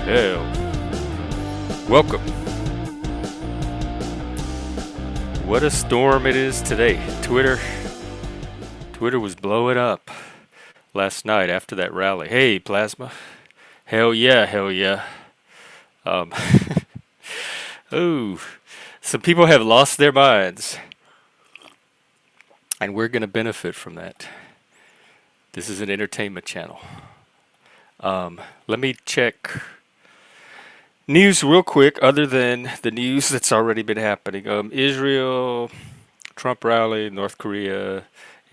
Hell. Welcome. What a storm it is today. Twitter was blowing up last night after that rally. Hey, Plasma. Hell yeah, hell yeah. Um, oh, some people have lost their minds, and we're going to benefit from that. This is an entertainment channel. Let me check news real quick, other than the news that's already been happening. Israel, Trump rally, North Korea,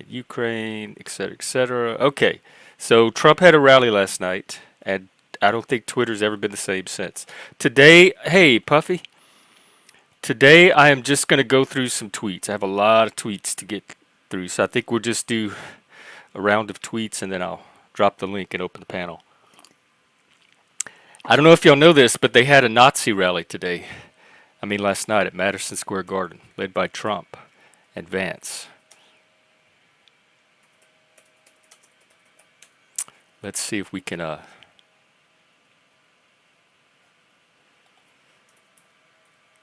Ukraine, etc., etc. Okay, so Trump had a rally last night, and I don't think Twitter's ever been the same since. Today, hey, Puffy. Today, I am just going to go through some tweets. I have a lot of tweets to get through, so I think we'll just do a round of tweets, and then I'll drop the link and open the panel. I don't know if y'all know this, but they had a Nazi rally today. Last night at Madison Square Garden, led by Trump and Vance. Let's see if we can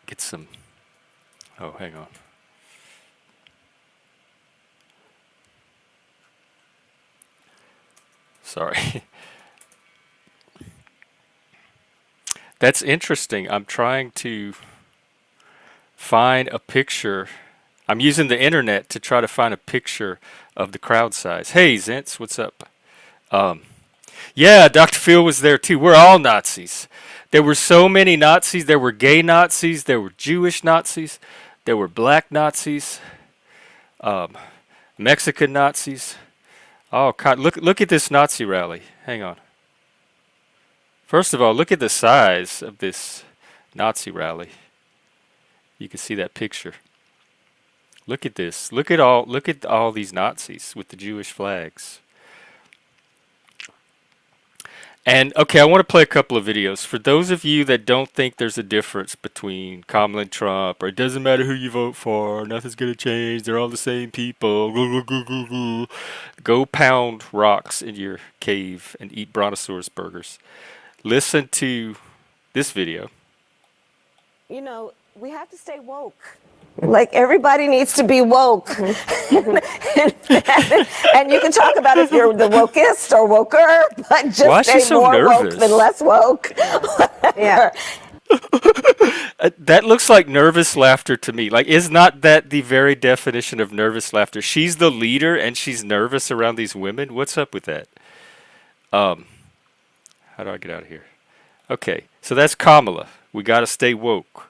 get some. Oh, hang on. Sorry. That's interesting. I'm trying to find a picture. I'm using the internet to try to find a picture of the crowd size. Hey, Zintz, what's up? Yeah, Dr. Phil was there too. We're all Nazis. There were so many Nazis. There were gay Nazis. There were Jewish Nazis. There were black Nazis. Mexican Nazis. Oh, God, look at this Nazi rally. Hang on. First of all, look at the size of this Nazi rally. You can see that picture. Look at this. Look at all these Nazis with the Jewish flags. And okay, I want to play a couple of videos. For those of you that don't think there's a difference between Kamala and Trump, or it doesn't matter who you vote for, nothing's going to change, they're all the same people, go pound rocks in your cave and eat brontosaurus burgers. Listen to this video. You know, we have to stay woke. Like, everybody needs to be woke. and you can talk about if you're the wokest or woker, but just stay so more nervous? Woke than less woke. Yeah. That looks like nervous laughter to me. Like, is not that the very definition of nervous laughter? She's the leader and she's nervous around these women? What's up with that? How do I get out of here? Okay, so that's Kamala. We got to stay woke.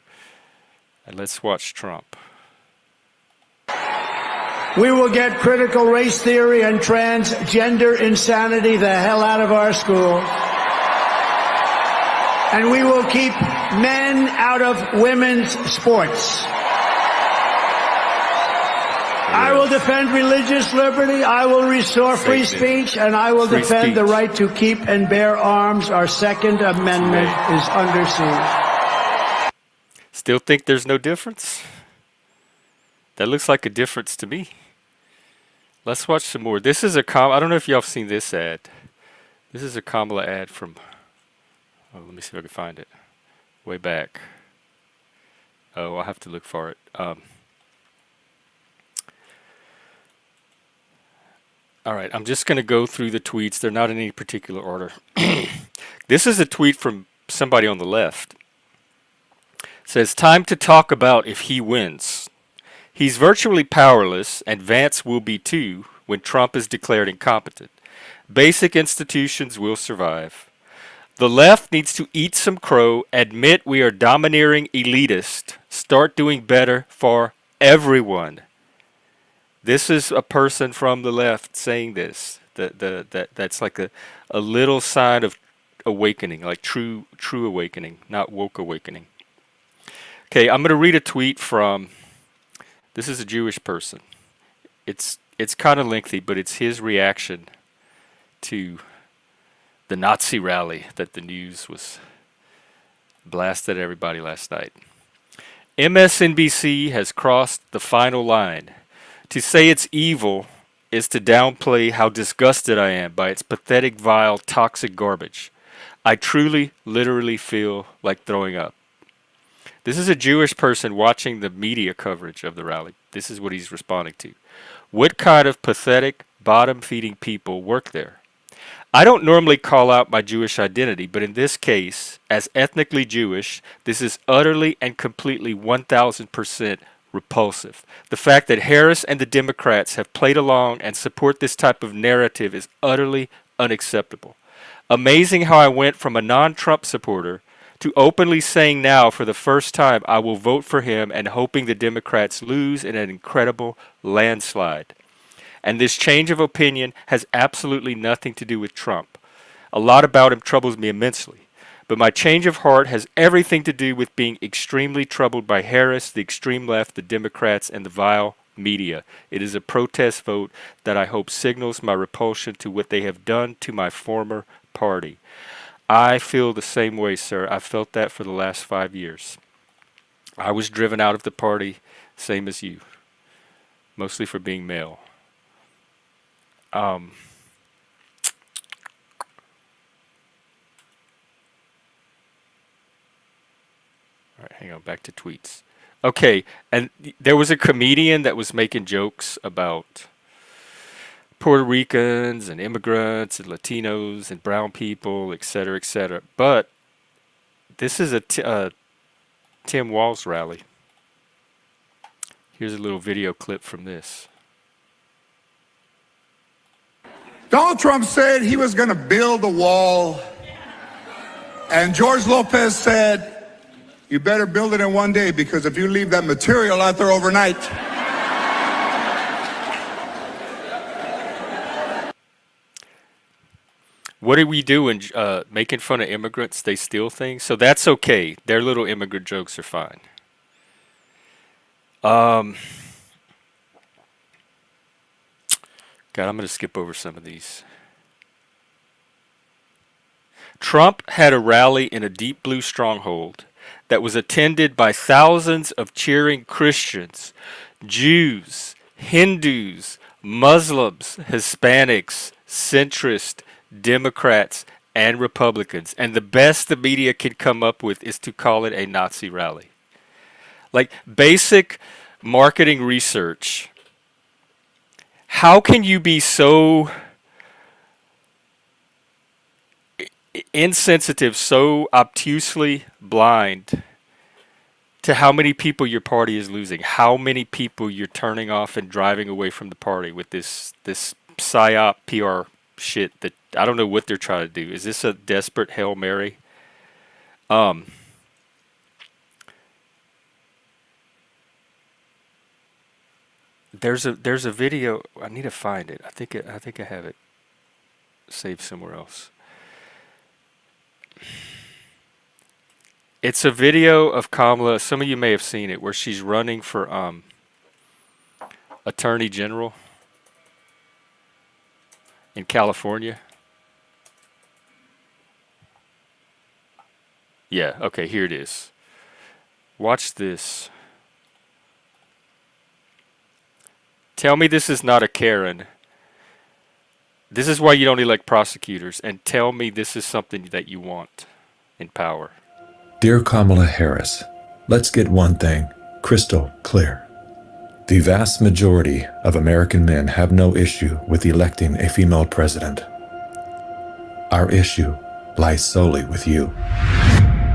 And let's watch Trump. We will get critical race theory and transgender insanity the hell out of our schools. And we will keep men out of women's sports. I will defend religious liberty, I will restore free speech, and I will defend the right to keep and bear arms. Our Second Amendment is under siege. Still think there's no difference? That looks like a difference to me. Let's watch some more. This is a I don't know if y'all have seen this ad. This is a Kamala ad from, let me see if I can find it. Way back. Oh, I'll have to look for it. All right, I'm just going to go through the tweets. They're not in any particular order. This is a tweet from somebody on the left. It says, time to talk about if he wins. He's virtually powerless, and Vance will be too when Trump is declared incompetent. Basic institutions will survive. The left needs to eat some crow, admit we are domineering elitist, start doing better for everyone. This is a person from the left saying this. That's like a little sign of awakening, like true awakening, not woke awakening. Okay, I'm going to read a tweet from, this is a Jewish person. It's kind of lengthy, but it's his reaction to the Nazi rally that the news was blasted at everybody last night. MSNBC has crossed the final line. To say it's evil is to downplay how disgusted I am by its pathetic, vile, toxic garbage. I truly, literally feel like throwing up. This is a Jewish person watching the media coverage of the rally. This is what he's responding to. What kind of pathetic, bottom-feeding people work there? I don't normally call out my Jewish identity, but in this case, as ethnically Jewish, this is utterly and completely 1000% repulsive. The fact that Harris and the Democrats have played along and support this type of narrative is utterly unacceptable. Amazing how I went from a non-Trump supporter to openly saying now for the first time I will vote for him and hoping the Democrats lose in an incredible landslide. And this change of opinion has absolutely nothing to do with Trump. A lot about him troubles me immensely. But my change of heart has everything to do with being extremely troubled by Harris, the extreme left, the Democrats, and the vile media. It is a protest vote that I hope signals my repulsion to what they have done to my former party. I feel the same way, sir. I've felt that for the last 5 years. I was driven out of the party, same as you, mostly for being male. All right, hang on, back to tweets. Okay, and there was a comedian that was making jokes about Puerto Ricans and immigrants and Latinos and brown people, etc., etc. But this is a Tim Walz rally. Here's a little video clip from this. Donald Trump said he was going to build a wall, and George Lopez said, you better build it in one day, because if you leave that material out there overnight. What are we doing? Making fun of immigrants? They steal things? So that's okay. Their little immigrant jokes are fine. God, I'm going to skip over some of these. Trump had a rally in a deep blue stronghold that was attended by thousands of cheering Christians, Jews, Hindus, Muslims, Hispanics, centrists, Democrats, and Republicans. And the best the media can come up with is to call it a Nazi rally. Like basic marketing research. How can you be so insensitive, so obtusely blind to how many people your party is losing, how many people you're turning off and driving away from the party with this PSYOP PR shit that I don't know what they're trying to do. Is this a desperate Hail Mary? There's a video. I need to find it. I think I have it saved somewhere else. It's a video of Kamala. Some of you may have seen it, where she's running for Attorney General in California. Yeah, okay, here it is. Watch this. Tell me this is not a Karen. This is why you don't elect prosecutors. And tell me this is something that you want in power. Dear Kamala Harris, let's get one thing crystal clear. The vast majority of American men have no issue with electing a female president. Our issue lies solely with you.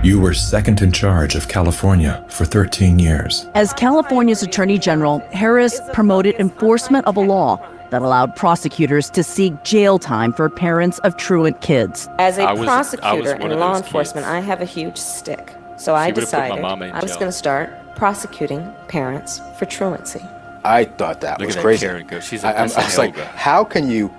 You were second in charge of California for 13 years. As California's Attorney General, Harris promoted enforcement of a law that allowed prosecutors to seek jail time for parents of truant kids. As a prosecutor in law enforcement, I have a huge stick. So I decided I was going to start prosecuting parents for truancy. I thought that was crazy. Karen go. She's I was like, how can you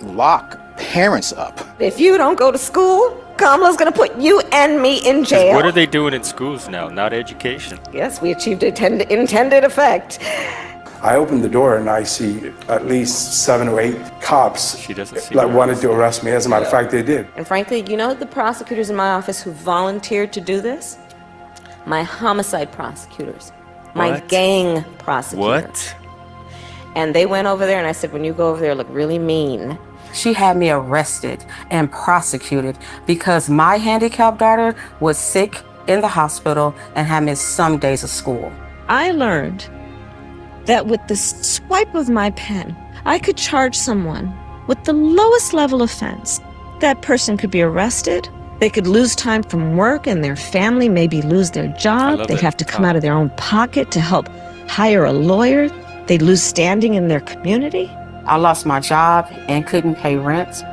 lock parents up? If you don't go to school, Kamala's going to put you and me in jail. What are they doing in schools now? Not education. Yes, we achieved intended effect. I opened the door and I see at least 7 or 8 cops that wanted to arrest me. As a matter of fact, they did. And frankly, you know the prosecutors in my office who volunteered to do this? My homicide prosecutors. My gang prosecutors. What? And they went over there and I said, when you go over there, look really mean. She had me arrested and prosecuted because my handicapped daughter was sick in the hospital and had missed some days of school. I learned that with the swipe of my pen, I could charge someone with the lowest level offense. That person could be arrested. They could lose time from work and their family maybe lose their job. They'd have to come out of their own pocket to help hire a lawyer. They'd lose standing in their community. I lost my job and couldn't pay rent,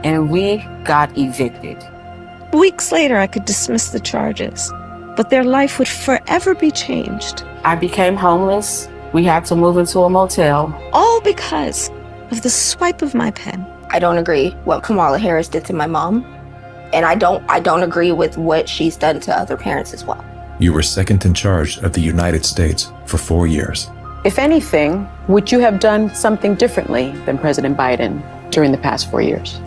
and we got evicted. Weeks later, I could dismiss the charges, but their life would forever be changed. I became homeless. We had to move into a motel. All because of the swipe of my pen. I don't agree what Kamala Harris did to my mom, and I don't agree with what she's done to other parents as well. You were second in charge of the United States for 4 years. If anything, would you have done something differently than President Biden during the past 4 years?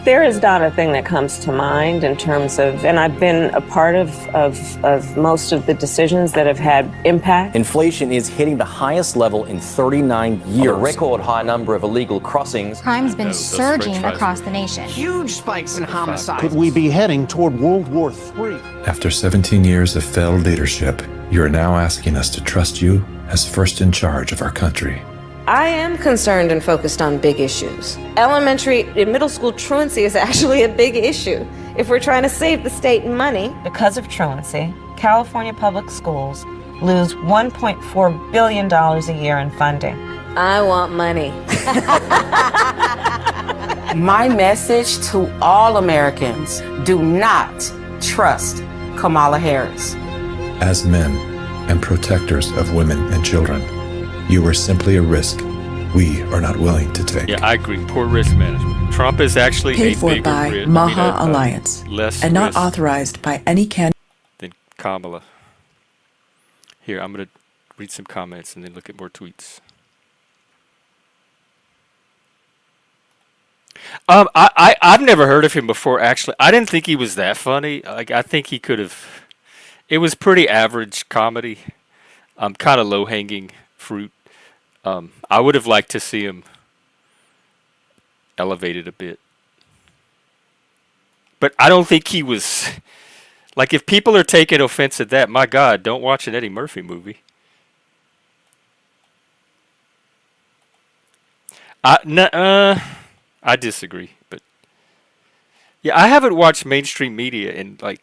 There is not a thing that comes to mind in terms of, and I've been a part of most of the decisions that have had impact. Inflation is hitting the highest level in 39 years. A record high number of illegal crossings. Crime's been surging across the nation. Huge spikes in homicides. Could we be heading toward World War III? After 17 years of failed leadership, you are now asking us to trust you as first in charge of our country. I am concerned and focused on big issues. Elementary and middle school truancy is actually a big issue. If we're trying to save the state money. Because of truancy, California public schools lose $1.4 billion a year in funding. I want money. My message to all Americans, do not trust Kamala Harris. As men and protectors of women and children, you are simply a risk we are not willing to take. Yeah, I agree. Poor risk management. Trump is actually paid for by Maha Alliance and not authorized by any candidate than Kamala. Here, I'm going to read some comments and then look at more tweets. I've never heard of him before, actually. I didn't think he was that funny. Like, I think he could have... It was pretty average comedy. Kind of low-hanging fruit. I would have liked to see him elevated a bit. But I don't think he was... Like, if people are taking offense at that, my God, don't watch an Eddie Murphy movie. I disagree, but... Yeah, I haven't watched mainstream media in, like,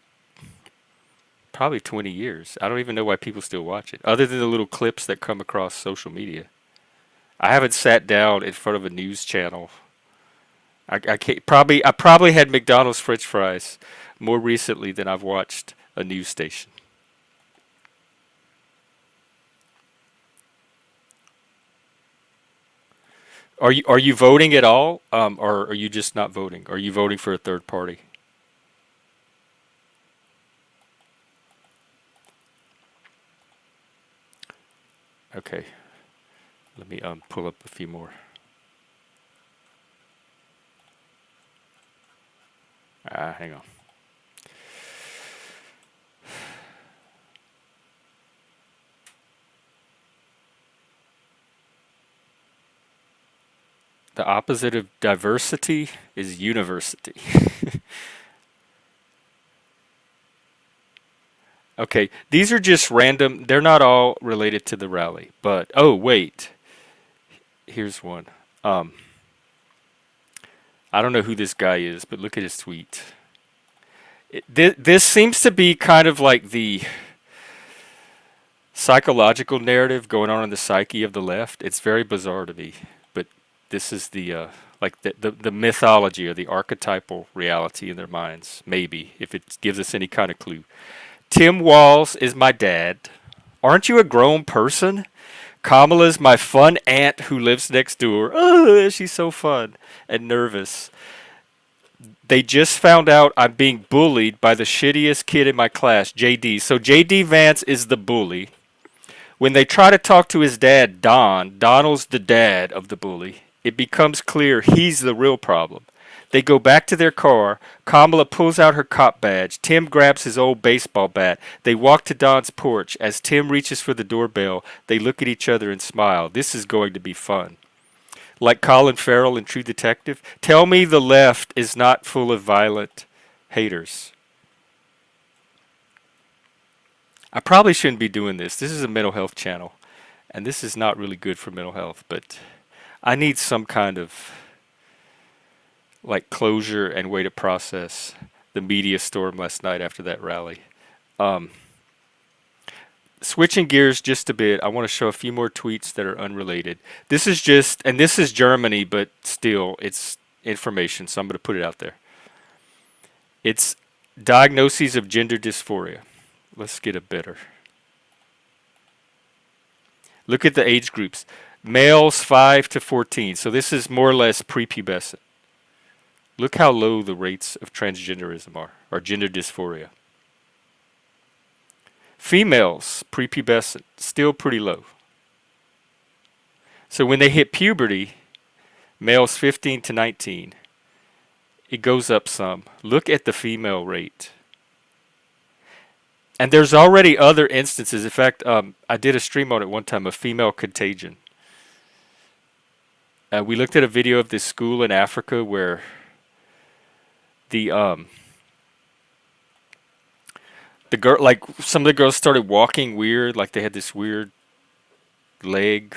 probably 20 years. I don't even know why people still watch it, other than the little clips that come across social media. I haven't sat down in front of a news channel. I probably had McDonald's French fries more recently than I've watched a news station. Are you voting at all, or are you just not voting? Are you voting for a third party? Okay, let me pull up a few more. Hang on. The opposite of diversity is university. Okay, these are just random. They're not all related to the rally, but oh wait, here's one. I don't know who this guy is, but look at his tweet. This seems to be kind of like the psychological narrative going on in the psyche of the left. It's very bizarre to me, but this is the like the mythology or the archetypal reality in their minds, maybe, if it gives us any kind of clue. Tim Walz is my dad. Aren't you a grown person? Kamala's my fun aunt who lives next door. Oh, she's so fun and nervous. They just found out I'm being bullied by the shittiest kid in my class, JD. So JD Vance is the bully. When they try to talk to his dad, Donald's the dad of the bully. It becomes clear he's the real problem. They go back to their car. Kamala pulls out her cop badge. Tim grabs his old baseball bat. They walk to Don's porch. As Tim reaches for the doorbell, they look at each other and smile. This is going to be fun. like Colin Farrell in True Detective. Tell me the left is not full of violent haters. I probably shouldn't be doing this. This is a mental health channel, and this is not really good for mental health, but I need some kind of like closure and way to process the media storm last night after that rally. Switching gears just a bit, I want to show a few more tweets that are unrelated. This is Germany, but still, it's information, so I'm going to put it out there. It's diagnoses of gender dysphoria. Let's get a better. Look at the age groups. Males 5 to 14, so this is more or less prepubescent. Look how low the rates of transgenderism are, or gender dysphoria. Females, prepubescent, still pretty low. So when they hit puberty, males 15 to 19, it goes up some. Look at the female rate. And there's already other instances. In fact, I did a stream on it one time, of female contagion. We looked at a video of this school in Africa where the girl, like some of the girls started walking weird, like they had this weird leg,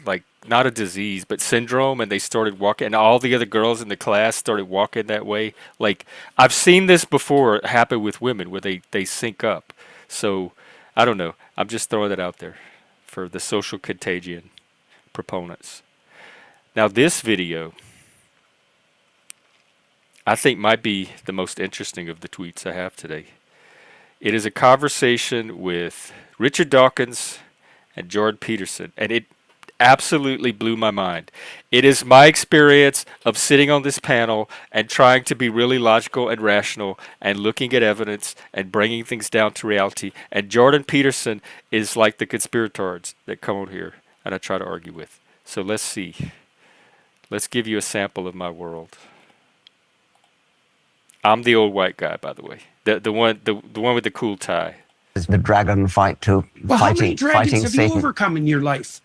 like not a disease but syndrome, and they started walking, and all the other girls in the class started walking that way. Like, I've seen this before happen with women where they sync up. So I don't know, I'm just throwing that out there for the social contagion proponents. Now this video I think might be the most interesting of the tweets I have today. It is a conversation with Richard Dawkins and Jordan Peterson, and it absolutely blew my mind. It is my experience of sitting on this panel and trying to be really logical and rational and looking at evidence and bringing things down to reality. And Jordan Peterson is like the conspirators that come on here and I try to argue with. So let's see. Let's give you a sample of my world. I'm the old white guy, by the way. The one with the cool tie. The dragon fight to well, how many dragons fighting have Satan. you overcome in your life?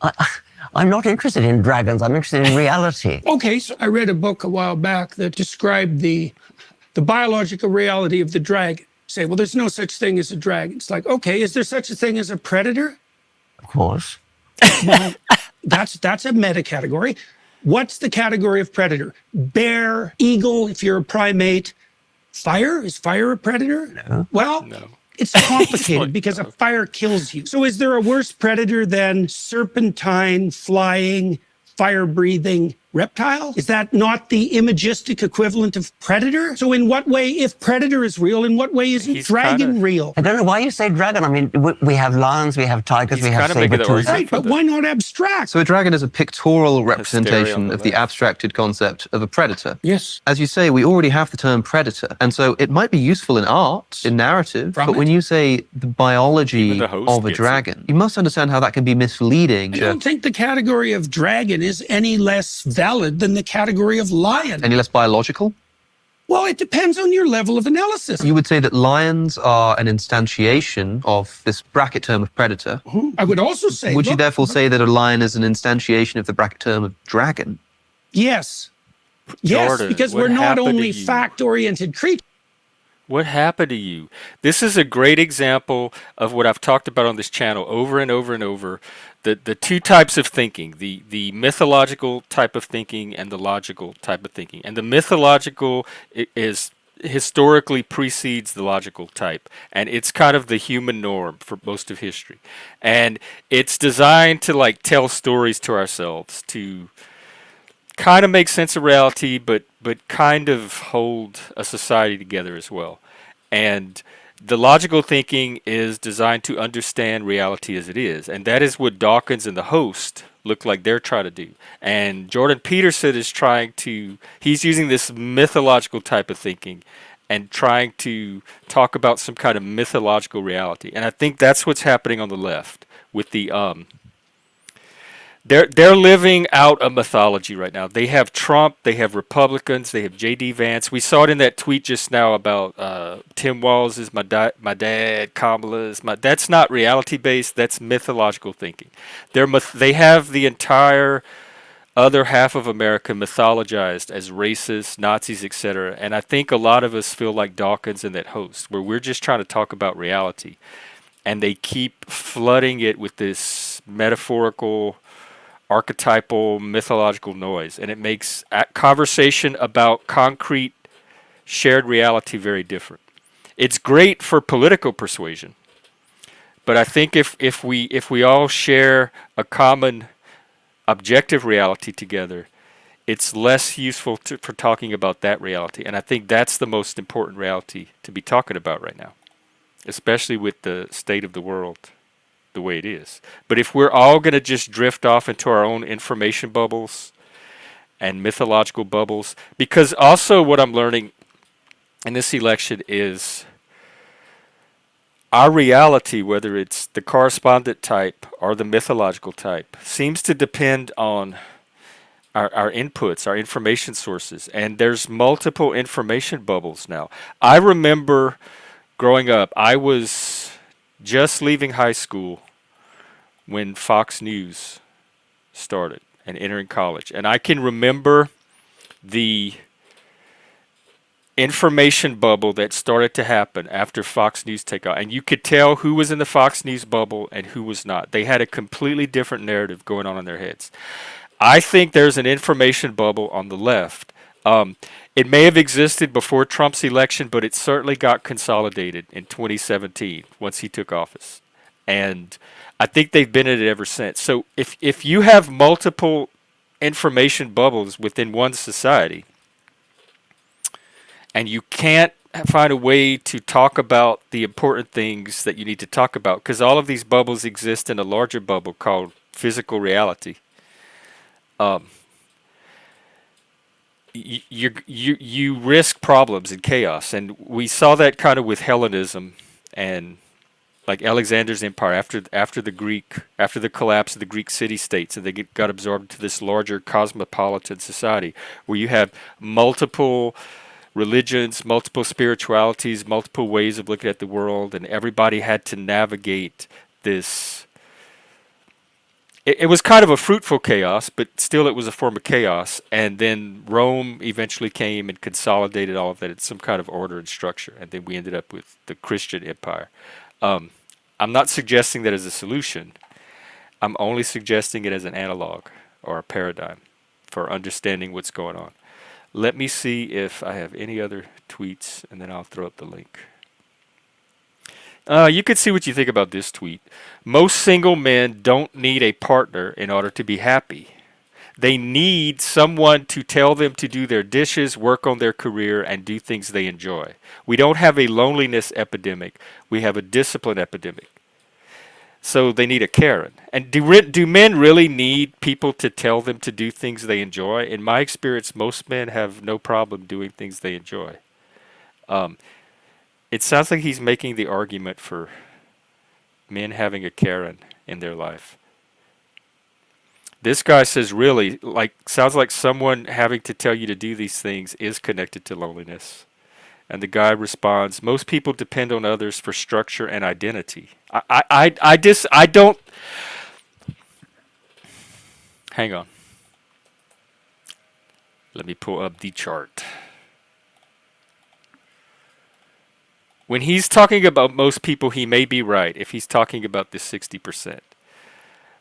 I'm not interested in dragons. I'm interested in reality. Okay, so I read a book a while back that described the biological reality of the dragon. Say, well, there's no such thing as a dragon. It's like, okay, is there such a thing as a predator? Of course. Well, that's a meta category. What's the category of predator? Bear, eagle, if you're a primate. Fire? Is fire a predator? No. Well, no. It's complicated because a fire kills you. So is there a worse predator than serpentine, flying, fire-breathing reptile? Is that not the imagistic equivalent of predator? So in what way, if predator is real, in what way isn't dragon real? I don't know why you say dragon. I mean, we have lions, we have tigers, we have saber-toothed. Right, but why not abstract? So a dragon is a pictorial representation of the abstracted concept of a predator. Yes. As you say, we already have the term predator. And so it might be useful in art, in narrative, but when you say the biology of a dragon, you must understand how that can be misleading. I don't think the category of dragon is any less valid than the category of lion. Any less biological? Well, it depends on your level of analysis. You would say that lions are an instantiation of this bracket term of predator. I would also say... Would you therefore say that a lion is an instantiation of the bracket term of dragon? Yes. Yes, Jordan, because we're not only fact-oriented creatures. What happened to you? This is a great example of what I've talked about on this channel over and over and over. The two types of thinking, the mythological type of thinking and the logical type of thinking. And the mythological is historically precedes the logical type. And it's kind of the human norm for most of history. And it's designed to like tell stories to ourselves, to kind of make sense of reality, but kind of hold a society together as well. And the logical thinking is designed to understand reality as it is. And that is what Dawkins and the host look like they're trying to do. And Jordan Peterson is he's using this mythological type of thinking and trying to talk about some kind of mythological reality. And I think that's what's happening on the left with the They're living out a mythology right now. They have Trump, they have Republicans, they have J.D. Vance. We saw it in that tweet just now about Tim Walz is my dad, Kamala is my. That's not reality based. That's mythological thinking. They have the entire other half of America mythologized as racists, Nazis, etc. And I think a lot of us feel like Dawkins in that host, where we're just trying to talk about reality, and they keep flooding it with this metaphorical, archetypal, mythological noise, and it makes conversation about concrete, shared reality very different. It's great for political persuasion, but I think if we all share a common objective reality together, it's less useful for talking about that reality. And I think that's the most important reality to be talking about right now, especially with the state of the world the way it is. But if we're all going to just drift off into our own information bubbles and mythological bubbles, because also what I'm learning in this election is our reality, whether it's the correspondent type or the mythological type, seems to depend on our inputs, our information sources. And there's multiple information bubbles now. I remember growing up, I was just leaving high school when Fox News started and entering college. And I can remember the information bubble that started to happen after Fox News take off. And you could tell who was in the Fox News bubble and who was not. They had a completely different narrative going on in their heads. I think there's an information bubble on the left. It may have existed before Trump's election, but it certainly got consolidated in 2017 once he took office. And I think they've been in it ever since. So if you have multiple information bubbles within one society, and you can't find a way to talk about the important things that you need to talk about, because all of these bubbles exist in a larger bubble called physical reality, you risk problems and chaos. And we saw that kind of with Hellenism and like Alexander's empire after the collapse of the Greek city-states, and they got absorbed into this larger cosmopolitan society where you have multiple religions, multiple spiritualities, multiple ways of looking at the world, and everybody had to navigate this. It was kind of a fruitful chaos, but still it was a form of chaos. And then Rome eventually came and consolidated all of that in some kind of order and structure, and then we ended up with the Christian empire. I'm not suggesting that as a solution. I'm only suggesting it as an analog or a paradigm for understanding what's going on. Let me see if I have any other tweets, and then I'll throw up the link. You can see what you think about this tweet. Most single men don't need a partner in order to be happy. They need someone to tell them to do their dishes, work on their career, and do things they enjoy. We don't have a loneliness epidemic. We have a discipline epidemic. So they need a Karen. And do men really need people to tell them to do things they enjoy? In my experience, most men have no problem doing things they enjoy. It sounds like he's making the argument for men having a Karen in their life. This guy says, really, sounds like someone having to tell you to do these things is connected to loneliness. And the guy responds, most people depend on others for structure and identity. I don't. Hang on. Let me pull up the chart. When he's talking about most people, he may be right if he's talking about this 60%.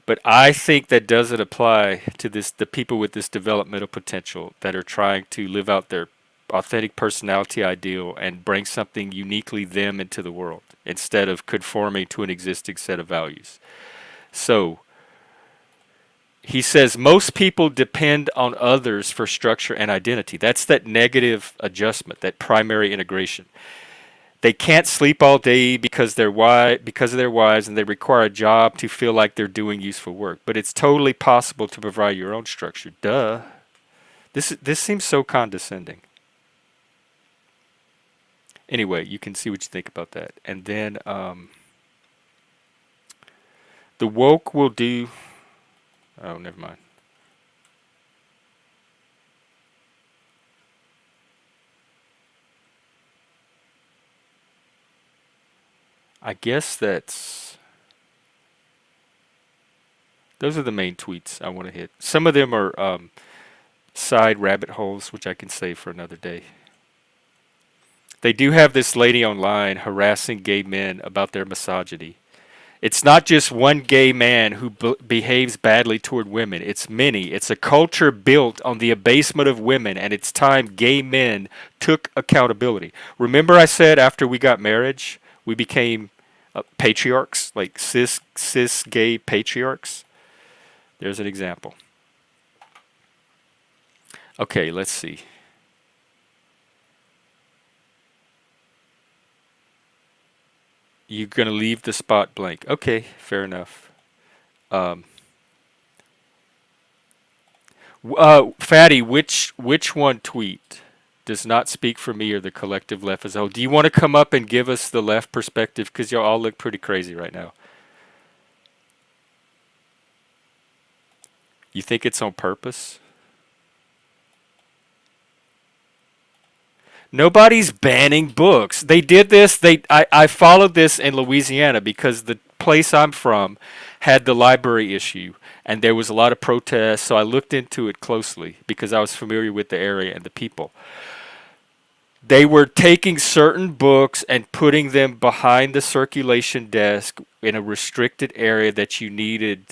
But I think that doesn't apply to the people with this developmental potential that are trying to live out their authentic personality ideal and bring something uniquely them into the world instead of conforming to an existing set of values. So he says most people depend on others for structure and identity. That's that negative adjustment, that primary integration. They can't sleep all day because of their wives, and they require a job to feel like they're doing useful work. But it's totally possible to provide your own structure. Duh. This seems so condescending. Anyway, you can see what you think about that. And then the woke will do. Oh, never mind. I guess those are the main tweets I want to hit. Some of them are side rabbit holes, which I can save for another day. They do have this lady online harassing gay men about their misogyny. It's not just one gay man who behaves badly toward women. It's many. It's a culture built on the abasement of women, and it's time gay men took accountability. Remember I said after we got marriage, we became patriarchs, like cis gay patriarchs? There's an example. Okay, let's see. You're going to leave the spot blank. Okay, fair enough. Fatty, which one tweet does not speak for me or the collective left as a whole? Do you want to come up and give us the left perspective? Because y'all all look pretty crazy right now. You think it's on purpose? Nobody's banning books. They did this. I followed this in Louisiana because the place I'm from had the library issue, and there was a lot of protests. So I looked into it closely because I was familiar with the area and the people. They were taking certain books and putting them behind the circulation desk in a restricted area that you needed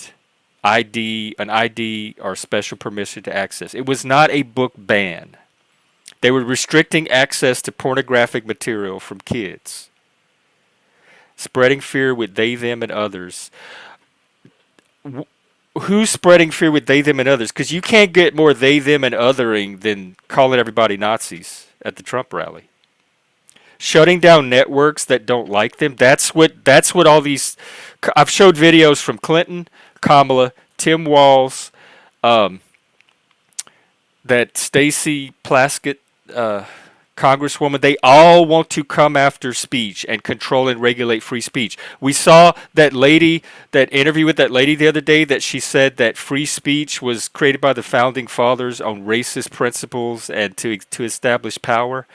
an ID or special permission to access. It was not a book ban. They were restricting access to pornographic material from kids. Spreading fear with they, them, and others. Who's spreading fear with they, them, and others? Because you can't get more they, them, and othering than calling everybody Nazis at the Trump rally. Shutting down networks that don't like them. That's what all these... I've showed videos from Clinton, Kamala, Tim Walz, that Stacey Plaskett, Congresswoman, they all want to come after speech and control and regulate free speech. We saw that interview with that lady the other day that she said that free speech was created by the founding fathers on racist principles and to establish power.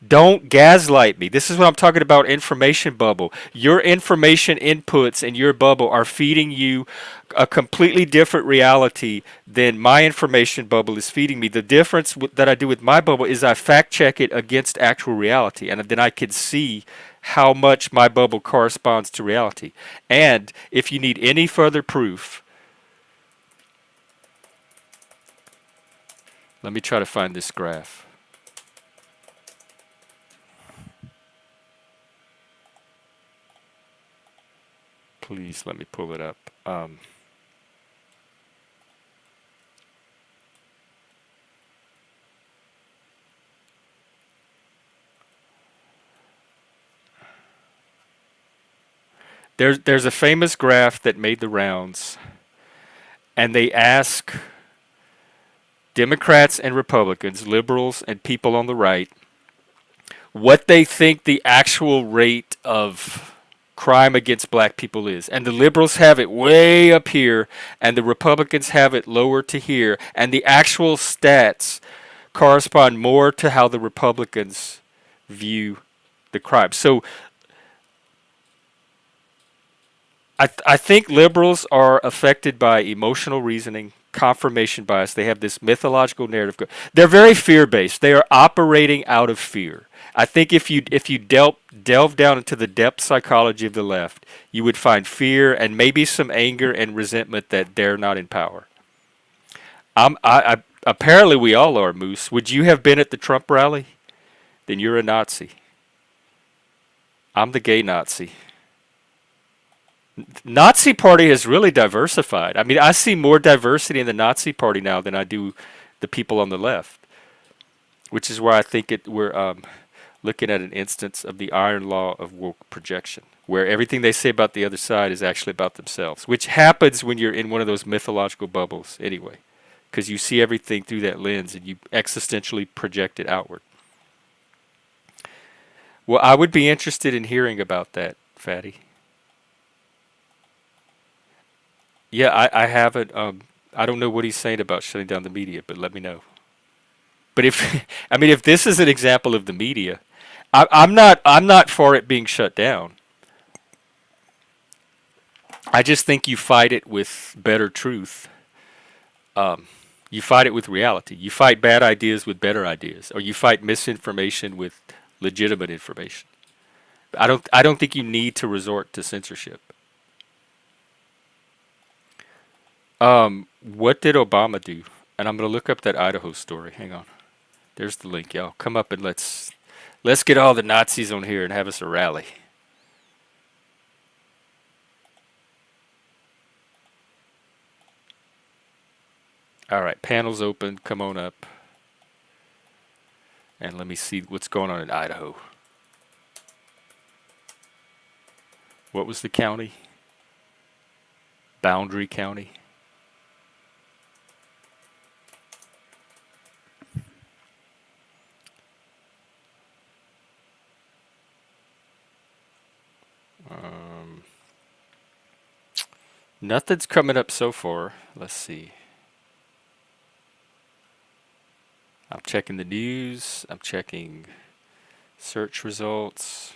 Don't gaslight me. This is what I'm talking about, information bubble. Your information inputs in your bubble are feeding you a completely different reality than my information bubble is feeding me. The difference that I do with my bubble is I fact check it against actual reality, and then I can see how much my bubble corresponds to reality. And if you need any further proof, let me try to find this graph. Please let me pull it up. There's a famous graph that made the rounds, and they ask Democrats and Republicans, liberals and people on the right, what they think the actual rate of crime against black people is. And the liberals have it way up here, and the Republicans have it lower to here, and the actual stats correspond more to how the Republicans view the crime. So I think liberals are affected by emotional reasoning, confirmation bias. They have this mythological narrative. They're very fear-based. They are operating out of fear. I think if you delve down into the depth psychology of the left, you would find fear and maybe some anger and resentment that they're not in power. Apparently we all are, Moose. Would you have been at the Trump rally? Then you're a Nazi. I'm the gay Nazi. Nazi Party has really diversified. I mean, I see more diversity in the Nazi Party now than I do the people on the left, which is why I think we're looking at an instance of the iron law of woke projection, where everything they say about the other side is actually about themselves, which happens when you're in one of those mythological bubbles anyway, because you see everything through that lens and you existentially project it outward. Well, I would be interested in hearing about that, Fatty. Yeah, I haven't I don't know what he's saying about shutting down the media, but let me know. But if this is an example of the media, I'm not for it being shut down. I just think you fight it with better truth. You fight it with reality. You fight bad ideas with better ideas, or you fight misinformation with legitimate information. I don't think you need to resort to censorship. What did Obama do? And I'm gonna look up that Idaho story. Hang on. There's the link, y'all. Come up and let's get all the Nazis on here and have us a rally. All right, panel's open. Come on up. And let me see what's going on in Idaho. What was the county? Boundary County. Nothing's coming up so far. Let's see. I'm checking the news. I'm checking search results.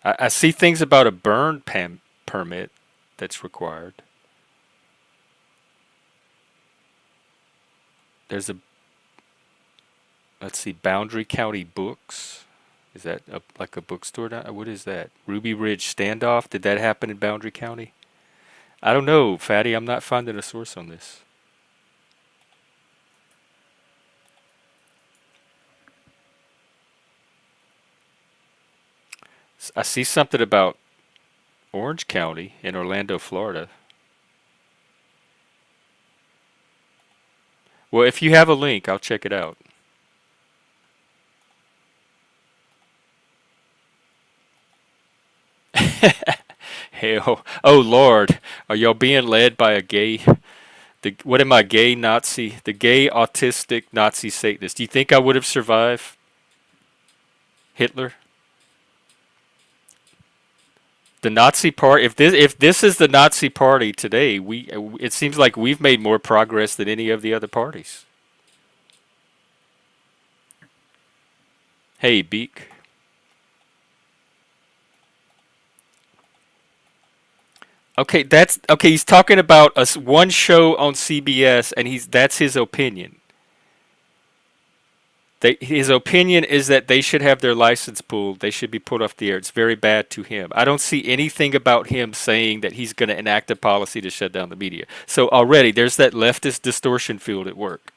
I see things about a burn permit that's required. There's let's see, Boundary County Books. Is that like a bookstore? What is that? Ruby Ridge Standoff? Did that happen in Boundary County? I don't know, Fatty. I'm not finding a source on this. I see something about Orange County in Orlando, Florida. Well, if you have a link, I'll check it out. Hell, oh Lord, are y'all being led by a gay? What am I, gay Nazi? The gay autistic Nazi Satanist. Do you think I would have survived Hitler? The Nazi party. If this is the Nazi party today, it seems like we've made more progress than any of the other parties. Hey, Beak. Okay, he's talking about one show on CBS, and that's his opinion. His opinion is that they should have their license pulled. They should be put off the air. It's very bad to him. I don't see anything about him saying that he's going to enact a policy to shut down the media. So already there's that leftist distortion field at work,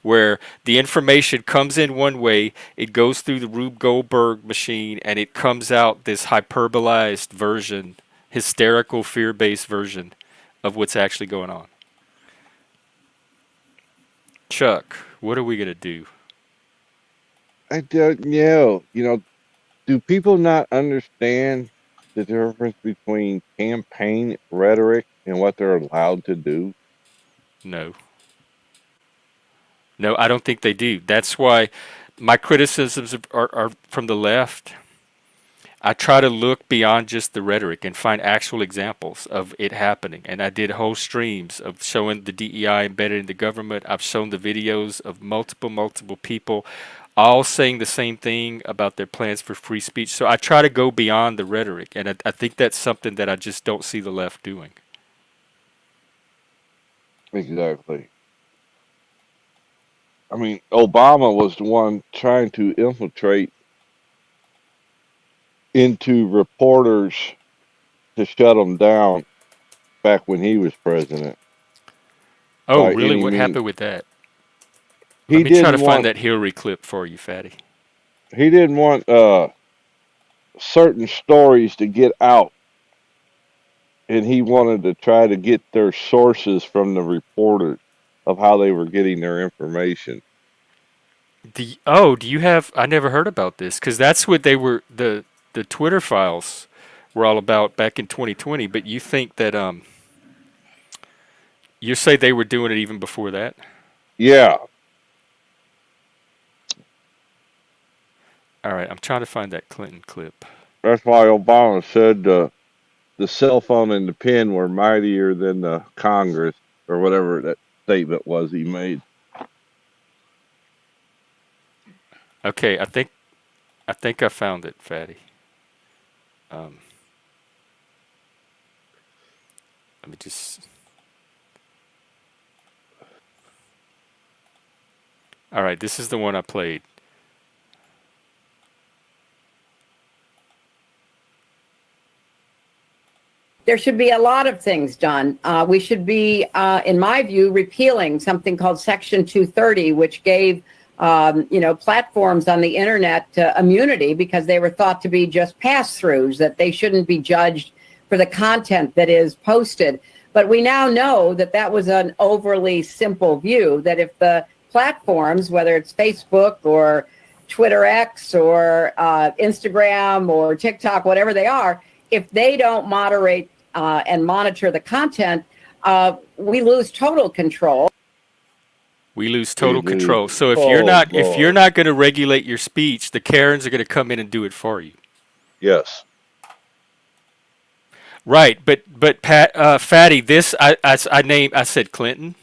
where the information comes in one way, it goes through the Rube Goldberg machine, and it comes out this hyperbolized version, hysterical, fear-based version of what's actually going on. Chuck, what are we going to do? I don't know. Do people not understand the difference between campaign rhetoric and what they're allowed to do? No. No, I don't think they do. That's why my criticisms are from the left. I try to look beyond just the rhetoric and find actual examples of it happening. And I did whole streams of showing the DEI embedded in the government. I've shown the videos of multiple people all saying the same thing about their plans for free speech. So I try to go beyond the rhetoric. And I think that's something that I just don't see the left doing. Exactly. I mean, Obama was the one trying to infiltrate into reporters to shut them down back when he was president. Oh, really? What happened with that? Let me try to find that Hillary clip for you, Fatty. He didn't want certain stories to get out, and he wanted to try to get their sources from the reporters of how they were getting their information. Do you have? I never heard about this, because that's what they were. The Twitter files were all about back in 2020. But you think that you say they were doing it even before that? Yeah. All right, I'm trying to find that Clinton clip. That's why Obama said the cell phone and the pen were mightier than the Congress, or whatever statement was he made. Okay, I think I found it, Fatty. Let me just. All right, this is the one I played. There should be a lot of things done. We should be, in my view, repealing something called Section 230, which gave, platforms on the internet immunity because they were thought to be just pass-throughs, that they shouldn't be judged for the content that is posted. But we now know that that was an overly simple view, that if the platforms, whether it's Facebook or Twitter X or Instagram or TikTok, whatever they are, if they don't moderate and monitor the content, we lose total control. We lose total control. So if you're not going to regulate your speech, the Karens are going to come in and do it for you. Yes. Right, but Pat, Fatty, this I said Clinton,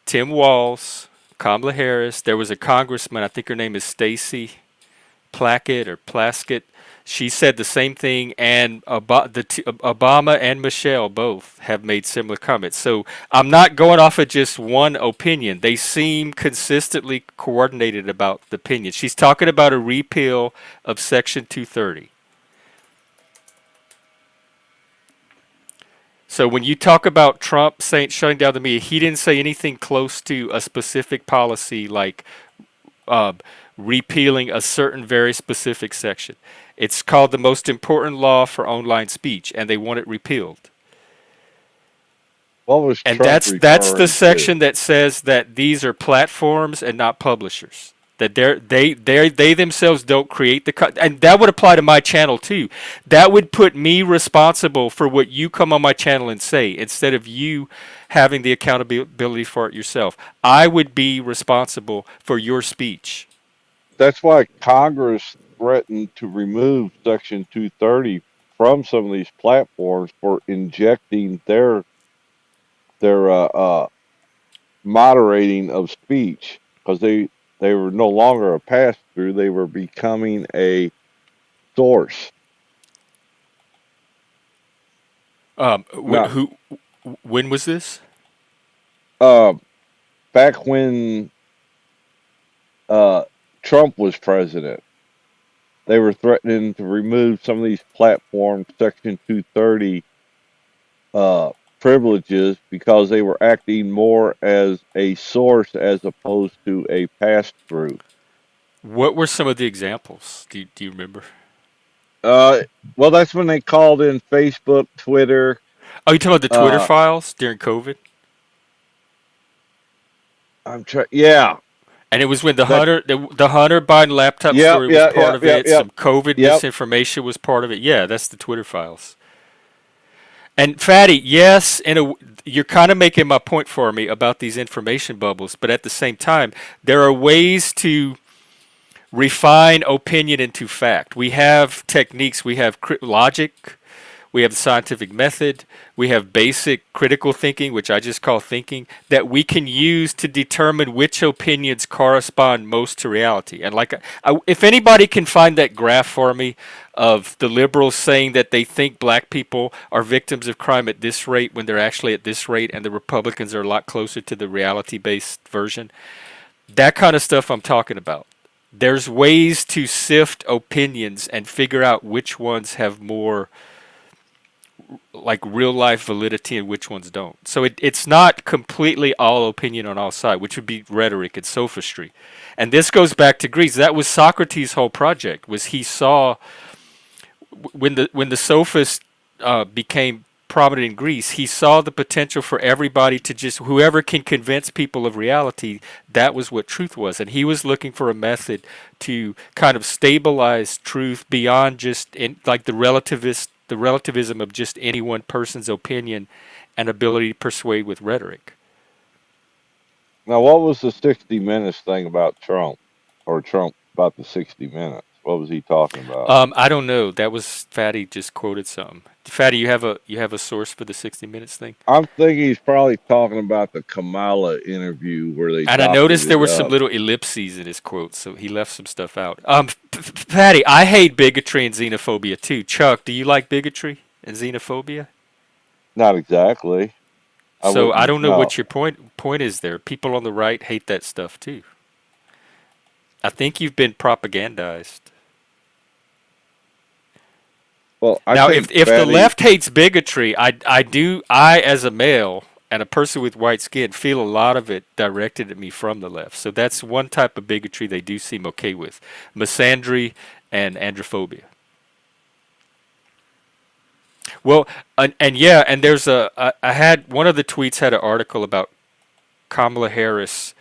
Tim Walz, Kamala Harris. There was a congressman, I think her name is Stacey Plaskett. She said the same thing, and Obama and Michelle both have made similar comments. So I'm not going off of just one opinion. They seem consistently coordinated about the opinion. She's talking about a repeal of Section 230. So when you talk about Trump shutting down the media, he didn't say anything close to a specific policy like repealing a certain very specific section. It's called the most important law for online speech, and they want it repealed. What was and Trump that's the section to? that says that these are platforms and not publishers. That they themselves don't create and that would apply to my channel too. That would put me responsible for what you come on my channel and say, instead of you having the accountability for it yourself. I would be responsible for your speech. That's why Congress threatened to remove Section 230 from some of these platforms for injecting their moderating of speech, because they were no longer a pass-through. They were becoming a source. When was this? Back when Trump was president. They were threatening to remove some of these platforms Section 230 privileges because they were acting more as a source as opposed to a pass-through. What were some of the examples? Do you remember? Well, that's when they called in Facebook, Twitter. Oh, you talking about the Twitter files during COVID? Yeah. And it was when the Hunter Biden laptop story was part of it. Some COVID misinformation was part of it. Yeah, that's the Twitter files. And Fatty, yes, you're kind of making my point for me about these information bubbles, but at the same time, there are ways to refine opinion into fact. We have techniques. We have logic. We have the scientific method. We have basic critical thinking, which I just call thinking, that we can use to determine which opinions correspond most to reality. And if anybody can find that graph for me of the liberals saying that they think black people are victims of crime at this rate when they're actually at this rate, and the Republicans are a lot closer to the reality-based version, that kind of stuff I'm talking about. There's ways to sift opinions and figure out which ones have more like real life validity and which ones don't. So it's not completely all opinion on all sides, which would be rhetoric and sophistry. And this goes back to Greece. That was Socrates' whole project, was he saw when the sophist became prominent in Greece, he saw the potential for everybody to just, whoever can convince people of reality, that was what truth was. And he was looking for a method to kind of stabilize truth beyond just like the relativism of just any one person's opinion and ability to persuade with rhetoric. Now, what was the 60 Minutes thing about Trump, or Trump about the 60 Minutes? What was he talking about? I don't know. That was Fatty just quoted something. Fatty, you have a source for the 60 Minutes thing? I'm thinking he's probably talking about the Kamala interview where they. And I noticed there were some little ellipses in his quotes, so he left some stuff out. Patty, I hate bigotry and xenophobia too. Chuck, do you like bigotry and xenophobia? Not exactly. So I don't know what your point is there. People on the right hate that stuff too. I think you've been propagandized. Well, now, if the left hates bigotry, I as a male and a person with white skin feel a lot of it directed at me from the left. So that's one type of bigotry they do seem okay with: misandry and androphobia. Well, and there's I had one of the tweets had an article about Kamala Harris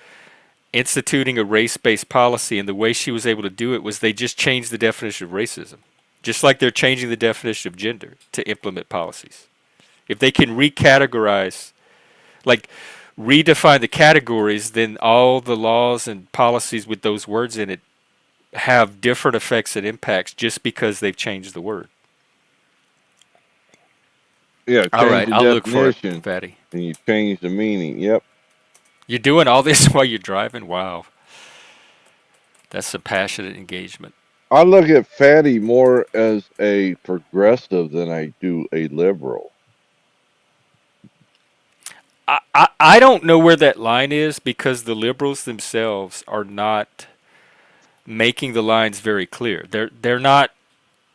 instituting a race-based policy, and the way she was able to do it was they just changed the definition of racism. Just like they're changing the definition of gender to implement policies. If they can recategorize, like redefine the categories, then all the laws and policies with those words in it have different effects and impacts just because they've changed the word. Yeah, all right, I'll look for it, Fatty. And you change the meaning, yep. You're doing all this while you're driving? Wow. That's some passionate engagement. I look at Fatty more as a progressive than I do a liberal. I don't know where that line is because the liberals themselves are not making the lines very clear. They're not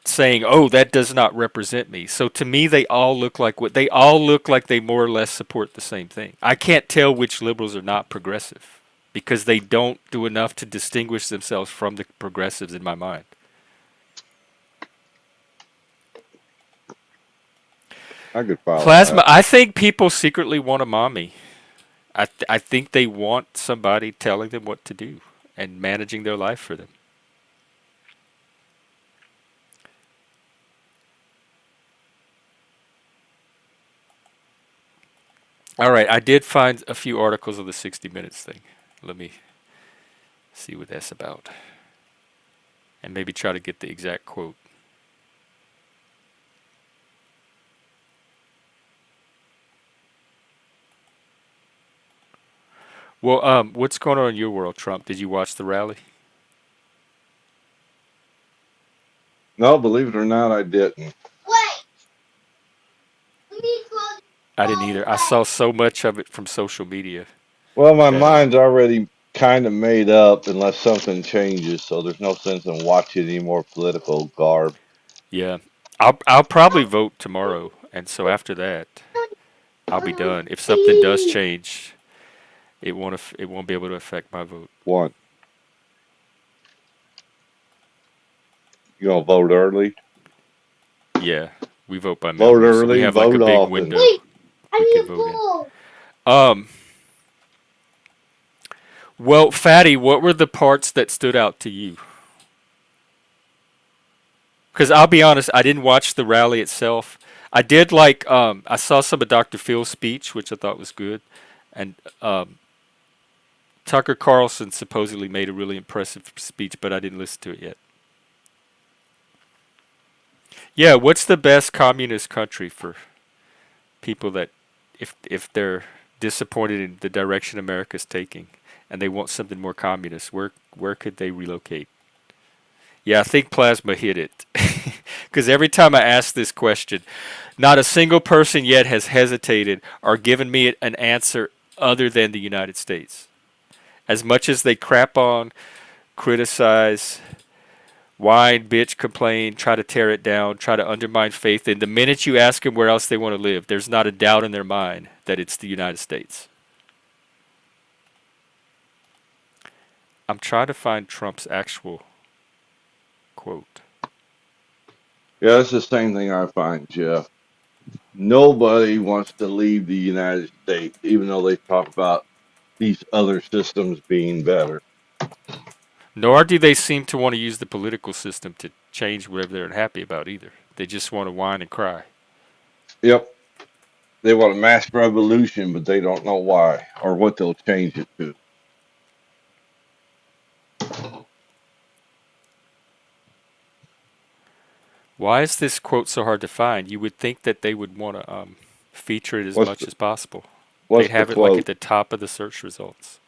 saying, "Oh, that does not represent me." So to me, they all look like they more or less support the same thing. I can't tell which liberals are not progressive because they don't do enough to distinguish themselves from the progressives in my mind. I could follow Plasma. that. I think people secretly want a mommy. I think they want somebody telling them what to do and managing their life for them. All right, I did find a few articles of the 60 Minutes thing. Let me see what that's about. And maybe try to get the exact quote. Well, what's going on in your world, Trump? Did you watch the rally? No, believe it or not, I didn't. I didn't either. I saw so much of it from social media. Well, my mind's already kind of made up unless something changes, so there's no sense in watching any more political garb. Yeah. I'll probably vote tomorrow, and so after that, I'll be done. If something does change, it won't be able to affect my vote. One. You gonna vote early? Yeah, we vote by mail. Vote early. We have vote like a big often. window. Wait, I we need can a vote ball. in. Well, Fatty, what were the parts that stood out to you? Because I'll be honest, I didn't watch the rally itself. I did like. I saw some of Dr. Phil's speech, which I thought was good, and Tucker Carlson supposedly made a really impressive speech, but I didn't listen to it yet. Yeah, what's the best communist country for people that, if they're disappointed in the direction America's taking and they want something more communist, where could they relocate? Yeah, I think Plasma hit it. Because every time I ask this question, not a single person yet has hesitated or given me an answer other than the United States. As much as they crap on, criticize, whine, bitch, complain, try to tear it down, try to undermine faith, and the minute you ask them where else they want to live, there's not a doubt in their mind that it's the United States. I'm trying to find Trump's actual quote. Yeah, that's the same thing I find, Jeff. Nobody wants to leave the United States, even though they talk about these other systems being better. Nor do they seem to want to use the political system to change whatever they're unhappy about either. They just want to whine and cry. Yep. They want a mass revolution, but they don't know why or what they'll change it to. Why is this quote so hard to find? You would think that they would want to feature it as much as possible. They'd have it like at the top of the search results.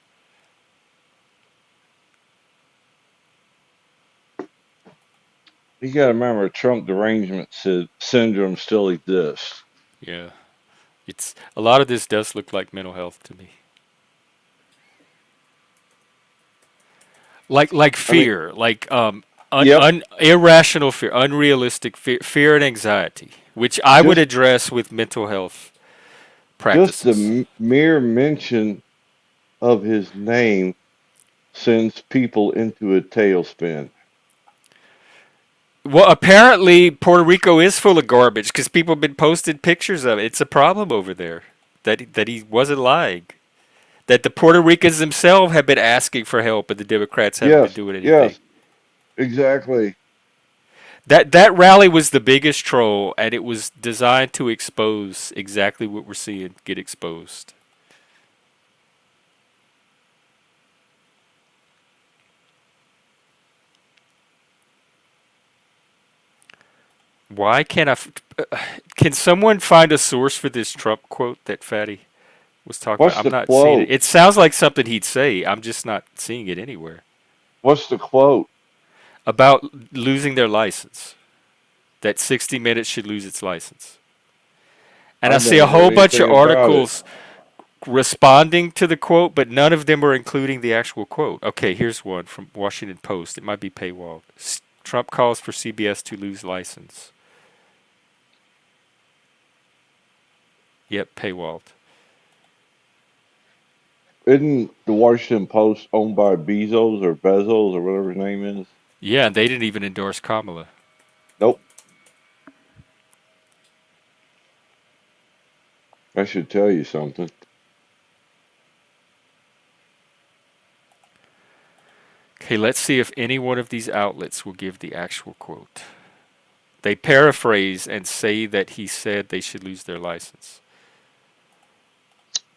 You got to remember, Trump derangement syndrome still exists. Yeah, it's a lot of this does look like mental health to me. Like fear, irrational fear, unrealistic fear and anxiety, which I would address with mental health practices. Just the mere mention of his name sends people into a tailspin. Well, apparently Puerto Rico is full of garbage because people have been posting pictures of it. It's a problem over there that he wasn't lying. That the Puerto Ricans themselves have been asking for help and the Democrats haven't been doing anything. Yes, exactly. That rally was the biggest troll, and it was designed to expose exactly what we're seeing get exposed. Why can't can someone find a source for this Trump quote that Fatty was talking about? I'm not seeing it. It sounds like something he'd say. I'm just not seeing it anywhere. What's the quote? About losing their license. That 60 Minutes should lose its license. And I see a whole bunch of articles responding to the quote, but none of them are including the actual quote. Okay, here's one from Washington Post. It might be paywalled. Trump calls for CBS to lose license. Yep, paywalled. Isn't the Washington Post owned by Bezos or whatever his name is? Yeah, and they didn't even endorse Kamala. Nope. I should tell you something. Okay, let's see if any one of these outlets will give the actual quote. They paraphrase and say that he said they should lose their license.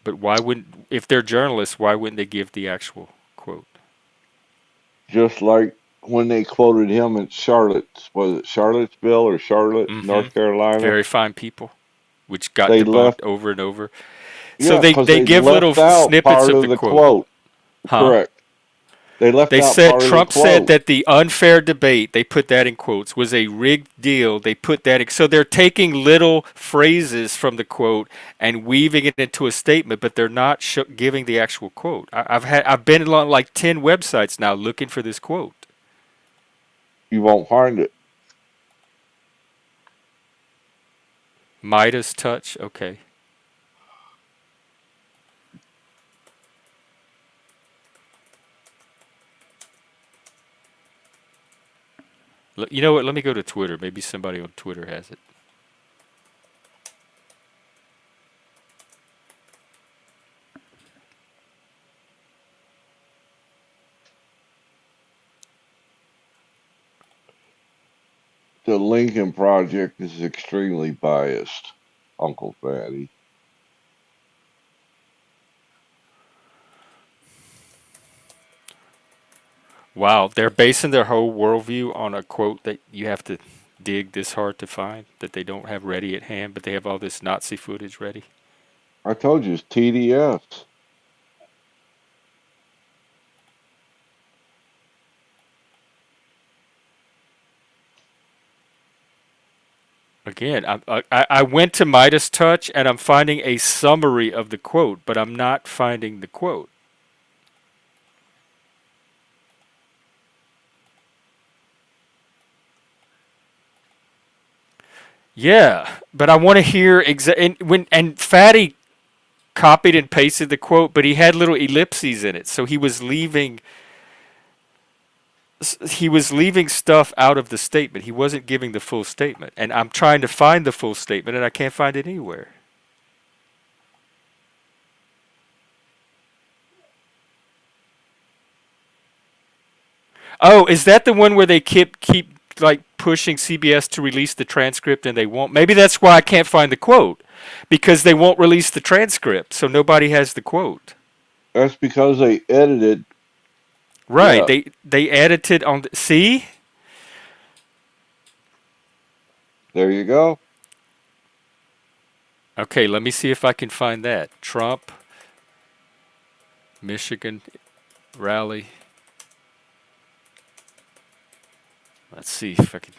But why wouldn't, if they're journalists, why wouldn't they give the actual quote? Just like when they quoted him at Charlottesville or Charlotte, North Carolina? Very fine people, which got debunked over and over. So they give little snippets of the quote. Huh? Correct. They said Trump said that the unfair debate, they put that in quotes, was a rigged deal. They put that in, so they're taking little phrases from the quote and weaving it into a statement, but they're not giving the actual quote. I've been on like 10 websites now looking for this quote. You won't find it. Midas touch, okay. You know what? Let me go to Twitter. Maybe somebody on Twitter has it. The Lincoln Project is extremely biased, Uncle Fatty. Wow, they're basing their whole worldview on a quote that you have to dig this hard to find, that they don't have ready at hand, but they have all this Nazi footage ready. I told you, it's TDS. Again, I went to Midas Touch, and I'm finding a summary of the quote, but I'm not finding the quote. Yeah, but I want to hear and Fatty copied and pasted the quote, but he had little ellipses in it, so he was leaving stuff out of the statement. He wasn't giving the full statement, and I'm trying to find the full statement, and I can't find it anywhere. Oh, is that the one where they keep like pushing CBS to release the transcript and they won't? Maybe that's why I can't find the quote, because they won't release the transcript, so nobody has the quote. That's because they edited. Right, yeah. They edited on see? There you go. Okay, let me see if I can find that. Trump, Michigan rally. Let's see if I can.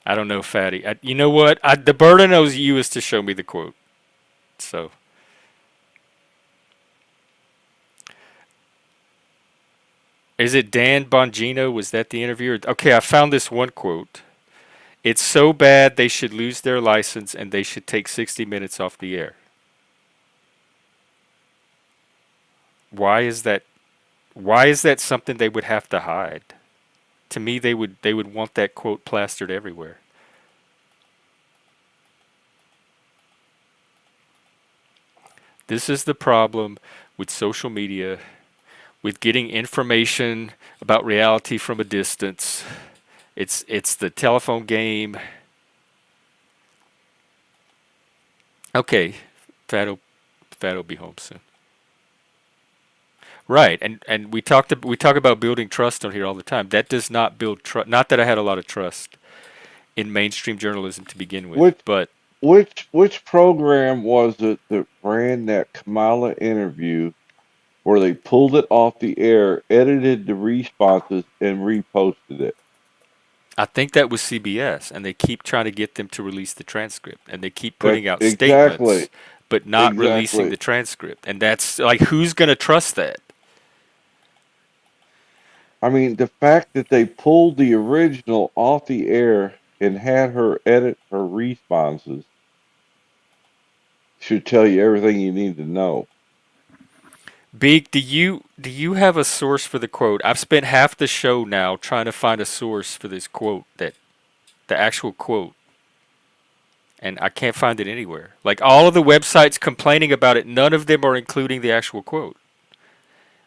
I don't know, Fatty. You know what? The burden of you is to show me the quote. So. Is it Dan Bongino? Was that the interviewer? Okay, I found this one quote. It's so bad they should lose their license and they should take 60 minutes off the air. Why is that? Why is that something they would have to hide? To me, they would want that quote plastered everywhere. This is the problem with social media, with getting information about reality from a distance. It's the telephone game. Okay, Fat'll be home soon. Right, and we talk about building trust on here all the time. That does not build trust. Not that I had a lot of trust in mainstream journalism to begin with, but which program was it that ran that Kamala interview where they pulled it off the air, edited the responses, and reposted it? I think that was CBS, and they keep trying to get them to release the transcript, and they keep putting out statements, but not releasing the transcript. And that's like, who's going to trust that? I mean, the fact that they pulled the original off the air and had her edit her responses should tell you everything you need to know. Beak, do you have a source for the quote? I've spent half the show now trying to find a source for this quote, the actual quote, and I can't find it anywhere. Like, all of the websites complaining about it, none of them are including the actual quote.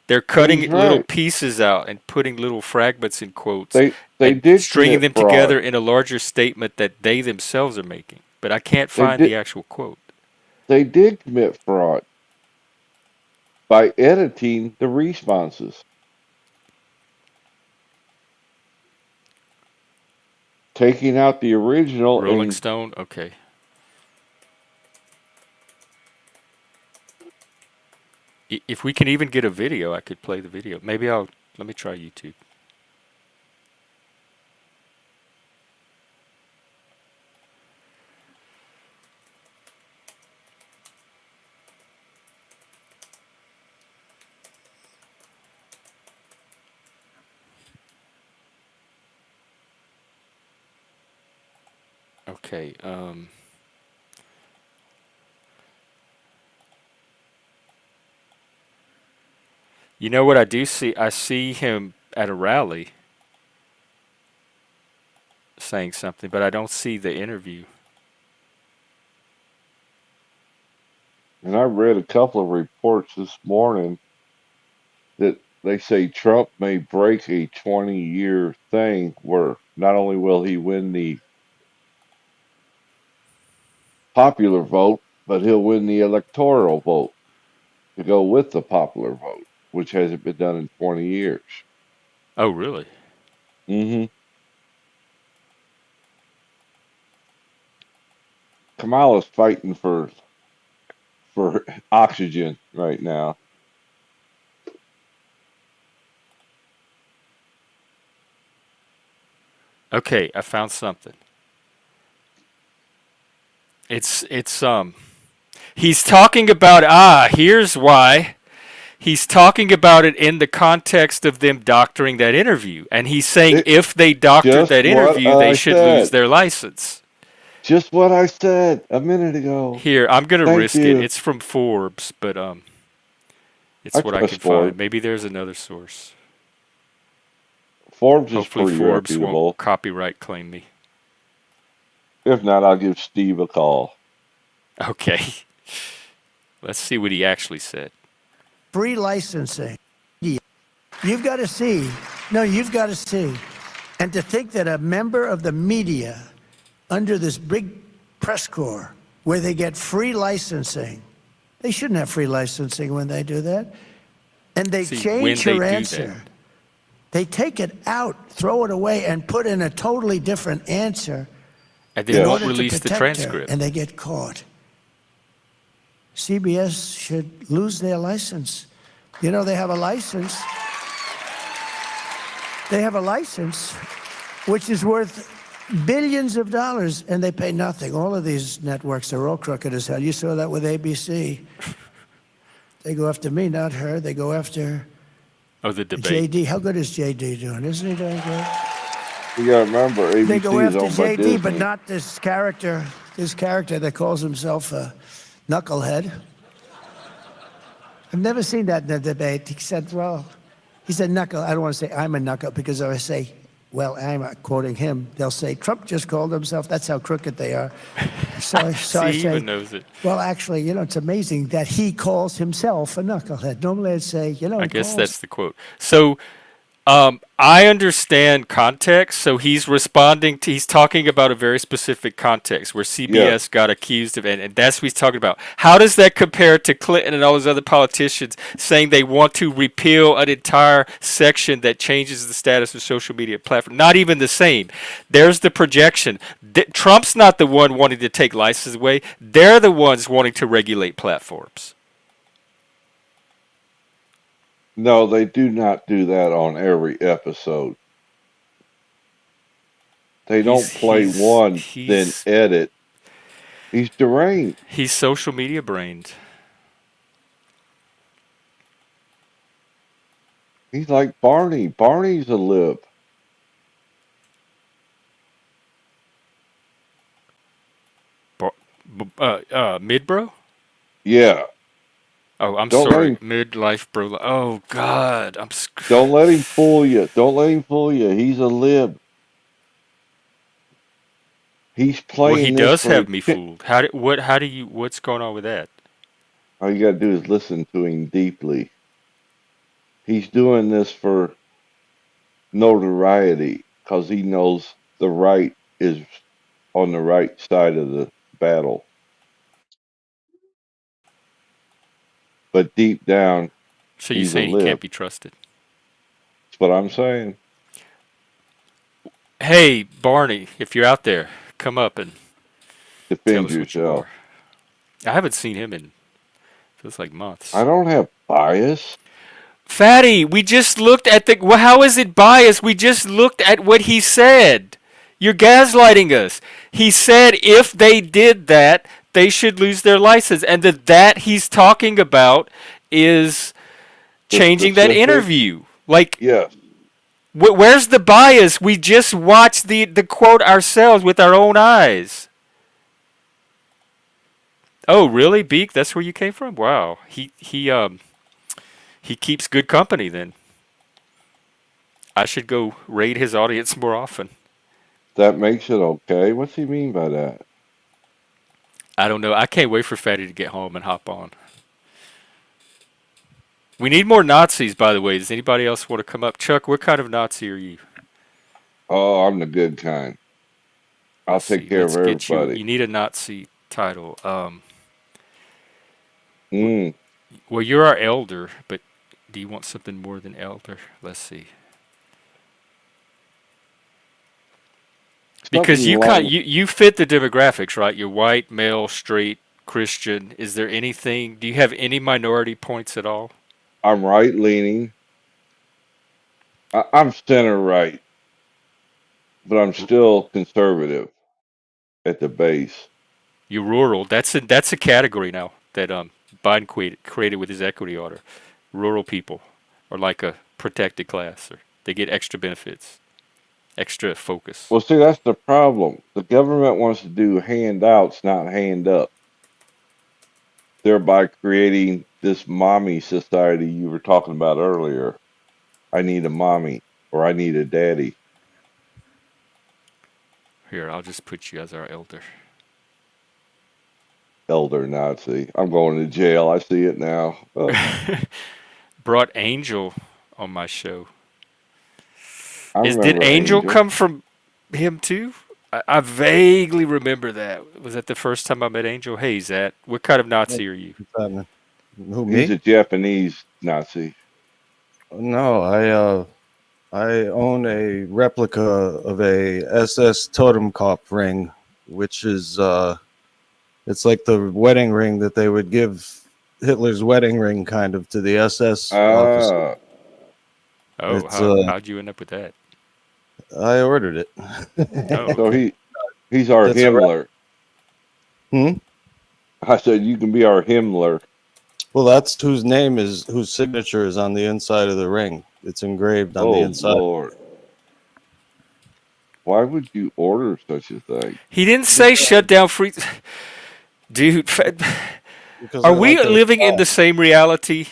They're cutting little pieces out and putting little fragments in quotes. They did stringing them fraud. together in a larger statement that they themselves are making. But I can't find the actual quote. They did commit fraud by editing the responses, taking out the original. Rolling Stone. Okay. If we can even get a video, I could play the video. Maybe let me try YouTube. Okay, you know what I do see? I see him at a rally saying something, but I don't see the interview. And I read a couple of reports this morning that they say Trump may break a 20-year thing where not only will he win the popular vote, but he'll win the electoral vote to go with the popular vote, which hasn't been done in 20 years. Oh, really? Mm-hmm. Kamala's fighting for oxygen right now. Okay, I found something. It's he's talking about here's why. He's talking about it in the context of them doctoring that interview, and he's saying if they doctored that interview, they should lose their license. Just what I said a minute ago. Here, I'm gonna risk it. It's from Forbes, but it's what I can find. Maybe there's another source. Forbes is Hopefully pretty Forbes reputable. won't copyright claim me. If not, I'll give Steve a call. Okay. Let's see what he actually said. Free licensing. You've got to see. No, you've got to see. And to think that a member of the media under this big press corps where they get free licensing, they shouldn't have free licensing when they do that. and they change her answer. They take it out, throw it away, and put in a totally different answer and then don't release the transcript. And they get caught. CBS should lose their license. You know, they have a license. They have a license which is worth billions of dollars, and they pay nothing. All of these networks are all crooked as hell. You saw that with ABC. They go after me, not her. They go after the debate. JD. How good is JD doing? Isn't he doing good? You gotta remember, ABC they go after is owned by JD, Disney. but not this character that calls himself a knucklehead. I've never seen that in a debate. He said knuckle. I don't want to say I'm a knuckle, because if I say, well, I'm quoting him, they'll say Trump just called himself. That's how crooked they are. So I say, even knows it. Well, actually, you know, it's amazing that he calls himself a knucklehead. Normally I'd say, you know, I guess that's the quote. So I understand context. So he's he's talking about a very specific context where CBS got accused of, and that's what he's talking about. How does that compare to Clinton and all those other politicians saying they want to repeal an entire section that changes the status of social media platform? Not even the same. There's the projection. Trump's not the one wanting to take licenses away. They're the ones wanting to regulate platforms. No, they do not do that on every episode. They don't play one, then edit. He's deranged. He's social media brained. He's like Barney. Barney's a lib. Mid-bro? Yeah. Oh, I'm sorry. Midlife bro. Oh, God. Don't let him fool you. Don't let him fool you. He's a lib. He's playing. Well, he does have me fooled. What's going on with that? All you got to do is listen to him deeply. He's doing this for notoriety because he knows the right is on the right side of the battle. But deep down, so you're saying he can't be trusted? That's what I'm saying. Hey, Barney, if you're out there, come up and defend tell us yourself. What you are. I haven't seen him in feels like months. I don't have bias. Fatty, we just looked at how is it biased? We just looked at what he said. You're gaslighting us. He said if they did that, they should lose their license. And that he's talking about is changing that interview. Like, yes. Where's the bias? We just watched the quote ourselves with our own eyes. Oh, really, Beak? That's where you came from? Wow. He keeps good company then. I should go raid his audience more often. That makes it okay? What's he mean by that? I don't know. I can't wait for Fatty to get home and hop on. We need more Nazis, by the way. Does anybody else want to come up? Chuck, what kind of Nazi are you? Oh, I'm the good kind. I'll take care of everybody. You need a Nazi title. Well, you're our elder, but do you want something more than elder? Let's see. Because you fit the demographics, right? You're white, male, straight, Christian. Is there anything? Do you have any minority points at all? I'm right leaning. I'm center right, but I'm still conservative at the base. You're rural. That's a category now that Biden created with his equity order. Rural people are like a protected class, or they get extra benefits, extra focus. Well, see, that's the problem. The government wants to do handouts, not hand up, thereby creating this mommy society you were talking about earlier. I need a mommy, or I need a daddy. Here, I'll just put you as our elder. Elder Nazi. I'm going to jail. I see it now. Brought Angel on my show. Did Angel come from him too? I vaguely remember that. Was that the first time I met Angel? Hey, Zat, what kind of Nazi are you? Who, me? He's a Japanese Nazi. No, I own a replica of a SS Totenkopf ring, which is it's like the wedding ring that they would give Hitler's wedding ring, kind of, to the SS officer. Oh, how'd you end up with that? I ordered it. Oh, So okay. he's our That's Himmler. Hmm? I said you can be our Himmler. Well, that's whose signature is on the inside of the ring. It's engraved on the inside. Lord. Why would you order such a thing? He didn't say shut down free. Dude, Because are I we like their living in style. the same reality?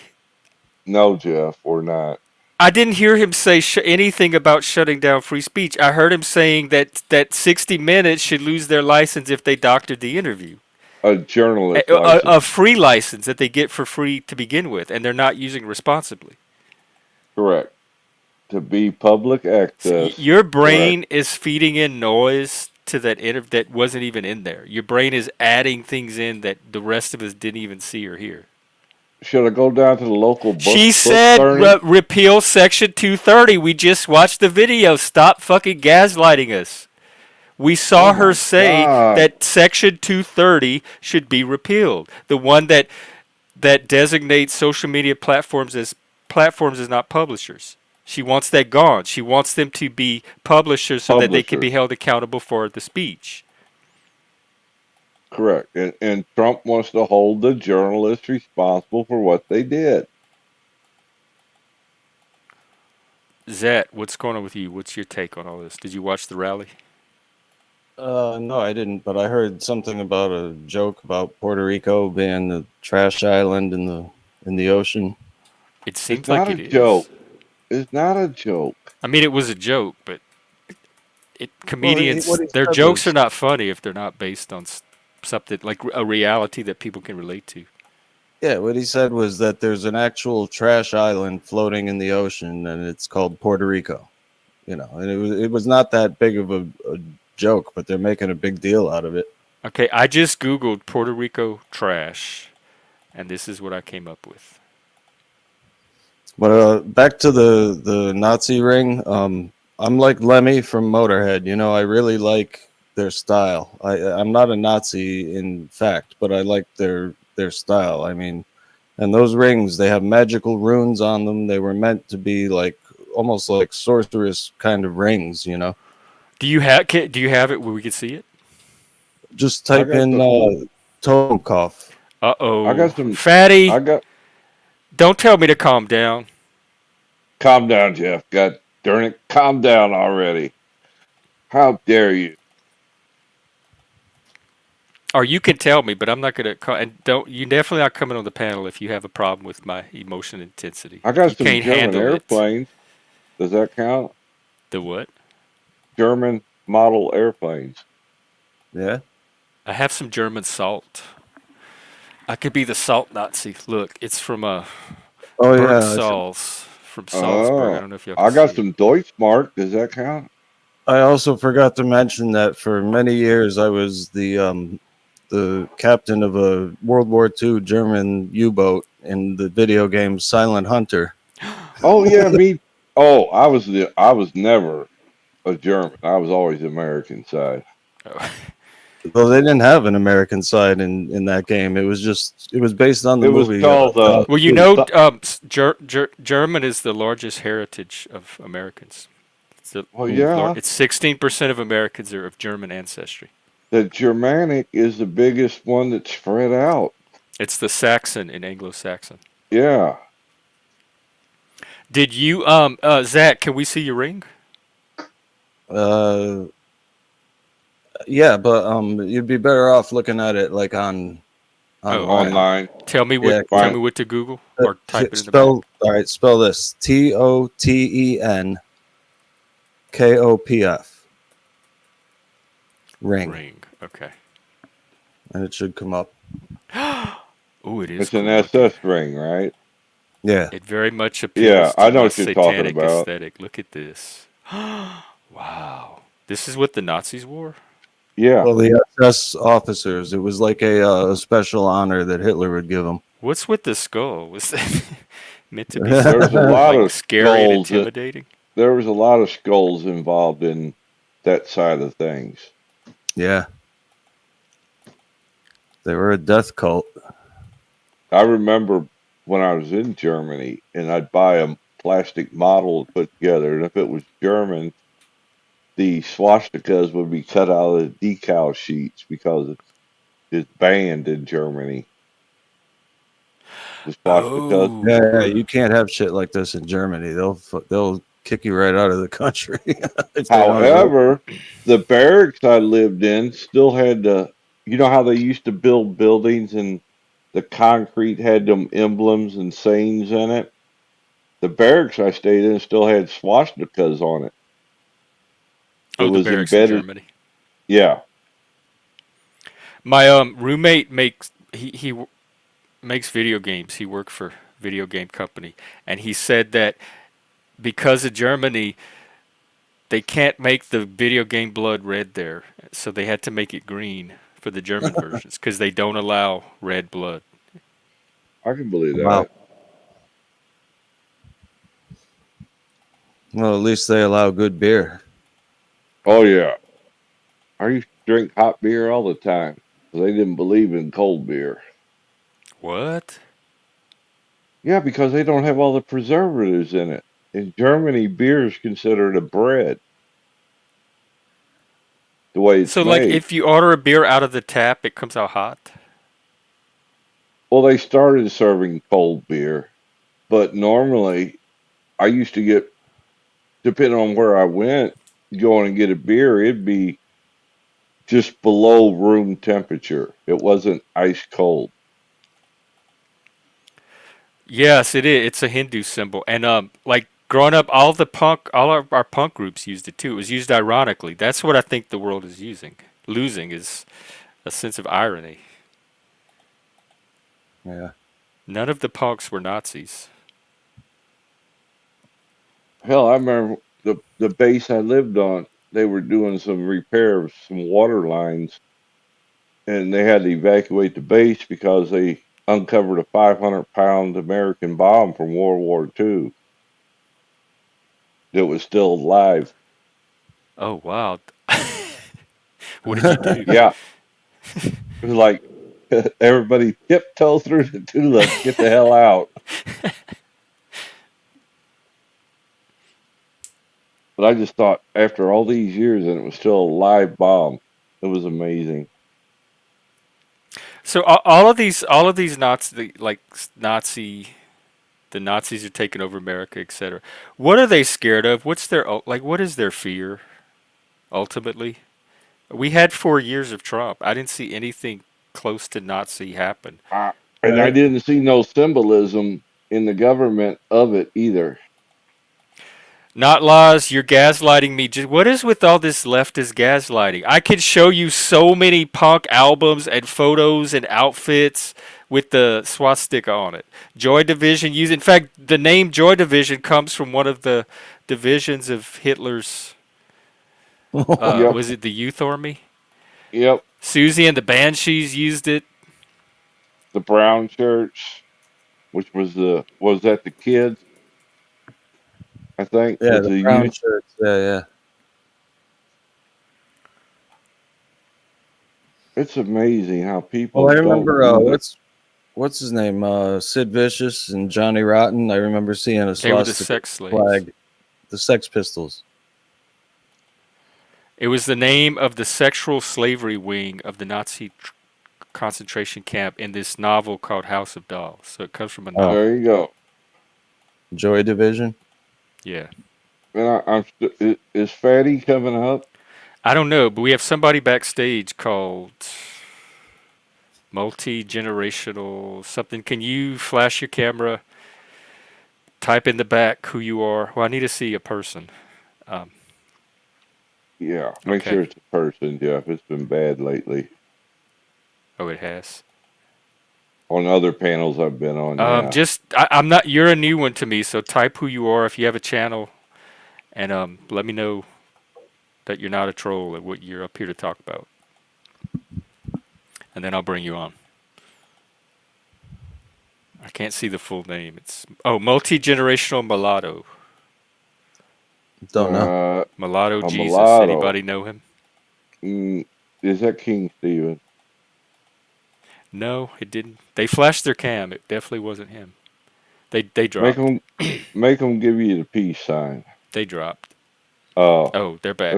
No, Jeff, we're not. I didn't hear him say anything about shutting down free speech. I heard him saying that 60 Minutes should lose their license if they doctored the interview. A journalist license. A free license that they get for free to begin with, and they're not using responsibly. Correct. To be public access. Your brain is feeding in noise to that wasn't even in there. Your brain is adding things in that the rest of us didn't even see or hear. Should I go down to the local book? She said repeal Section 230. We just watched the video. Stop fucking gaslighting us. We saw her say that Section 230 should be repealed. The one that designates social media platforms as not publishers. She wants that gone. She wants them to be publishers so that they can be held accountable for the speech. Correct. And Trump wants to hold the journalists responsible for what they did. Zat, what's going on with you? What's your take on all this? Did you watch the rally? No, I didn't, but I heard something about a joke about Puerto Rico being the trash island in the ocean. It seems like it is. Joke. It's not a joke. I mean, it was a joke, but comedians, their jokes are not funny if they're not based on something like a reality that people can relate to. Yeah, what he said was that there's an actual trash island floating in the ocean, and it's called Puerto Rico. And it was not that big of a joke, but they're making a big deal out of it. Okay, I just Googled Puerto Rico trash, and this is what I came up with. But back to the Nazi ring. I'm like Lemmy from Motorhead. I really like their style. I'm not a Nazi in fact, but I like their style. I mean, and those rings, they have magical runes on them. They were meant to be almost like sorceress kind of rings. Do you have it where we can see it? Just type in Totenkopf. Uh-oh. I got some fatty. Don't tell me to calm down. Calm down, Jeff. God darn it. Calm down already. How dare you? Or you can tell me, but I'm not going to. And you definitely not coming on the panel if you have a problem with my emotion intensity. I got you some can't German handle airplanes. Does that count? The what? German model airplanes. Yeah. I have some German salt. I could be the salt Nazi. Look, it's from Salz from Salzburg. I don't know if you. I got some Deutschmark. Does that count? I also forgot to mention that for many years I was the captain of a World War II German U-boat in the video game Silent Hunter. Oh yeah, me. Oh, I was never a German. I was always the American side. Oh. Well, they didn't have an American side in that game. It was based on the movie. Well, German is the largest heritage of Americans. It's 16% of Americans are of German ancestry. The Germanic is the biggest one that's spread out. It's the Saxon in Anglo-Saxon. Yeah. Did you, Zach? Can we see your ring? Yeah, but you'd be better off looking at it online. Tell me what to Google or type it in the All right, spell this TOTENKOPF. Ring. Okay. And it should come up. Oh, it is. It's an SS ring, right? Yeah. It very much appeals to I know the what you're talking satanic about. aesthetic. Look at this. Wow. This is what the Nazis wore? Yeah. Well, the SS officers. It was like a special honor that Hitler would give them. What's with the skull? Meant to be There's a lot like of scary and skulls. intimidating. There was a lot of skulls involved in that side of things. Yeah. They were a death cult. I remember when I was in Germany and I'd buy a plastic model to put together, and if it was German, the swastikas would be cut out of the decal sheets because it's banned in Germany. The swastikas. Oh. Yeah, you can't have shit like this in Germany. They'll kick you right out of the country. If they don't However, the barracks I lived in still had the. You know how they used to build buildings and the concrete had them emblems and sayings in it? The barracks I stayed in still had swastikas on it. It Oh, the was barracks in embedded. Germany. Yeah. My roommate makes makes video games. He worked for a video game company, and he said that because of Germany, they can't make the video game blood red there, so they had to make it green for the German versions because they don't allow red blood. I can believe that. Wow. Well, at least they allow good beer. Oh yeah. I used to drink hot beer all the time. They didn't believe in cold beer. What? Yeah, because they don't have all the preservatives in it. In Germany, beer is considered a bread. The way it's So, like, made. if you order a beer out of the tap, it comes out hot? Well, they started serving cold beer, but normally I used to get, depending on where I went, going and get a beer, it'd be just below room temperature. It wasn't ice cold. Yes, it is. It's a Hindu symbol. And, like, growing up, all of our punk groups used it too. It was used ironically. That's what I think the world is losing is a sense of irony. Yeah. None of the punks were Nazis. Hell, I remember the base I lived on, they were doing some repair of some water lines, and they had to evacuate the base because they uncovered a 500-pound American bomb from World War II that was still alive. Oh, wow. What did you do? Yeah. It was like everybody tiptoe through the tulips, get the hell out. But I just thought, after all these years, and it was still a live bomb, it was amazing. So all of these Nazi, the Nazis are taking over America, etc. What are they scared of? What is their fear? Ultimately, we had 4 years of Trump. I didn't see anything close to Nazi happen. And I didn't see no symbolism in the government of it either. Not laws, you're gaslighting me. What is with all this leftist gaslighting? I could show you so many punk albums and photos and outfits with the swastika on it. Joy Division in fact, the name Joy Division comes from one of the divisions of Hitler's, Yep. was it the Youth Army? Yep. Susie and the Banshees used it. The brown shirts, which was that the kids? I think. Yeah, was the brown shirts. Yeah. It's amazing how people. Well, I remember what's his name? Sid Vicious and Johnny Rotten. I remember seeing a They were the swastika Sex Slaves. flag. The Sex Pistols. It was the name of the sexual slavery wing of the Nazi concentration camp in this novel called House of Dolls. So it comes from a novel. There you go. Joy Division. Yeah. And is Fatty coming up? I don't know, but we have somebody backstage called multi-generational something. Can you flash your camera? Type in the back who you are. Well, I need to see a person. Yeah, make sure it's a person, Jeff. It's been bad lately. Oh, it has. On other panels I've been on. I'm not. You're a new one to me, so type who you are if you have a channel, and let me know that you're not a troll and what you're up here to talk about, and then I'll bring you on. I can't see the full name. It's multi-generational mulatto. Don't know. Mulatto a Jesus. mulatto. Anybody know him? Is that King Stephen? No, it didn't. They flashed their cam. It definitely wasn't him. They dropped. Make them give you the peace sign. They dropped. Oh. Oh, they're back.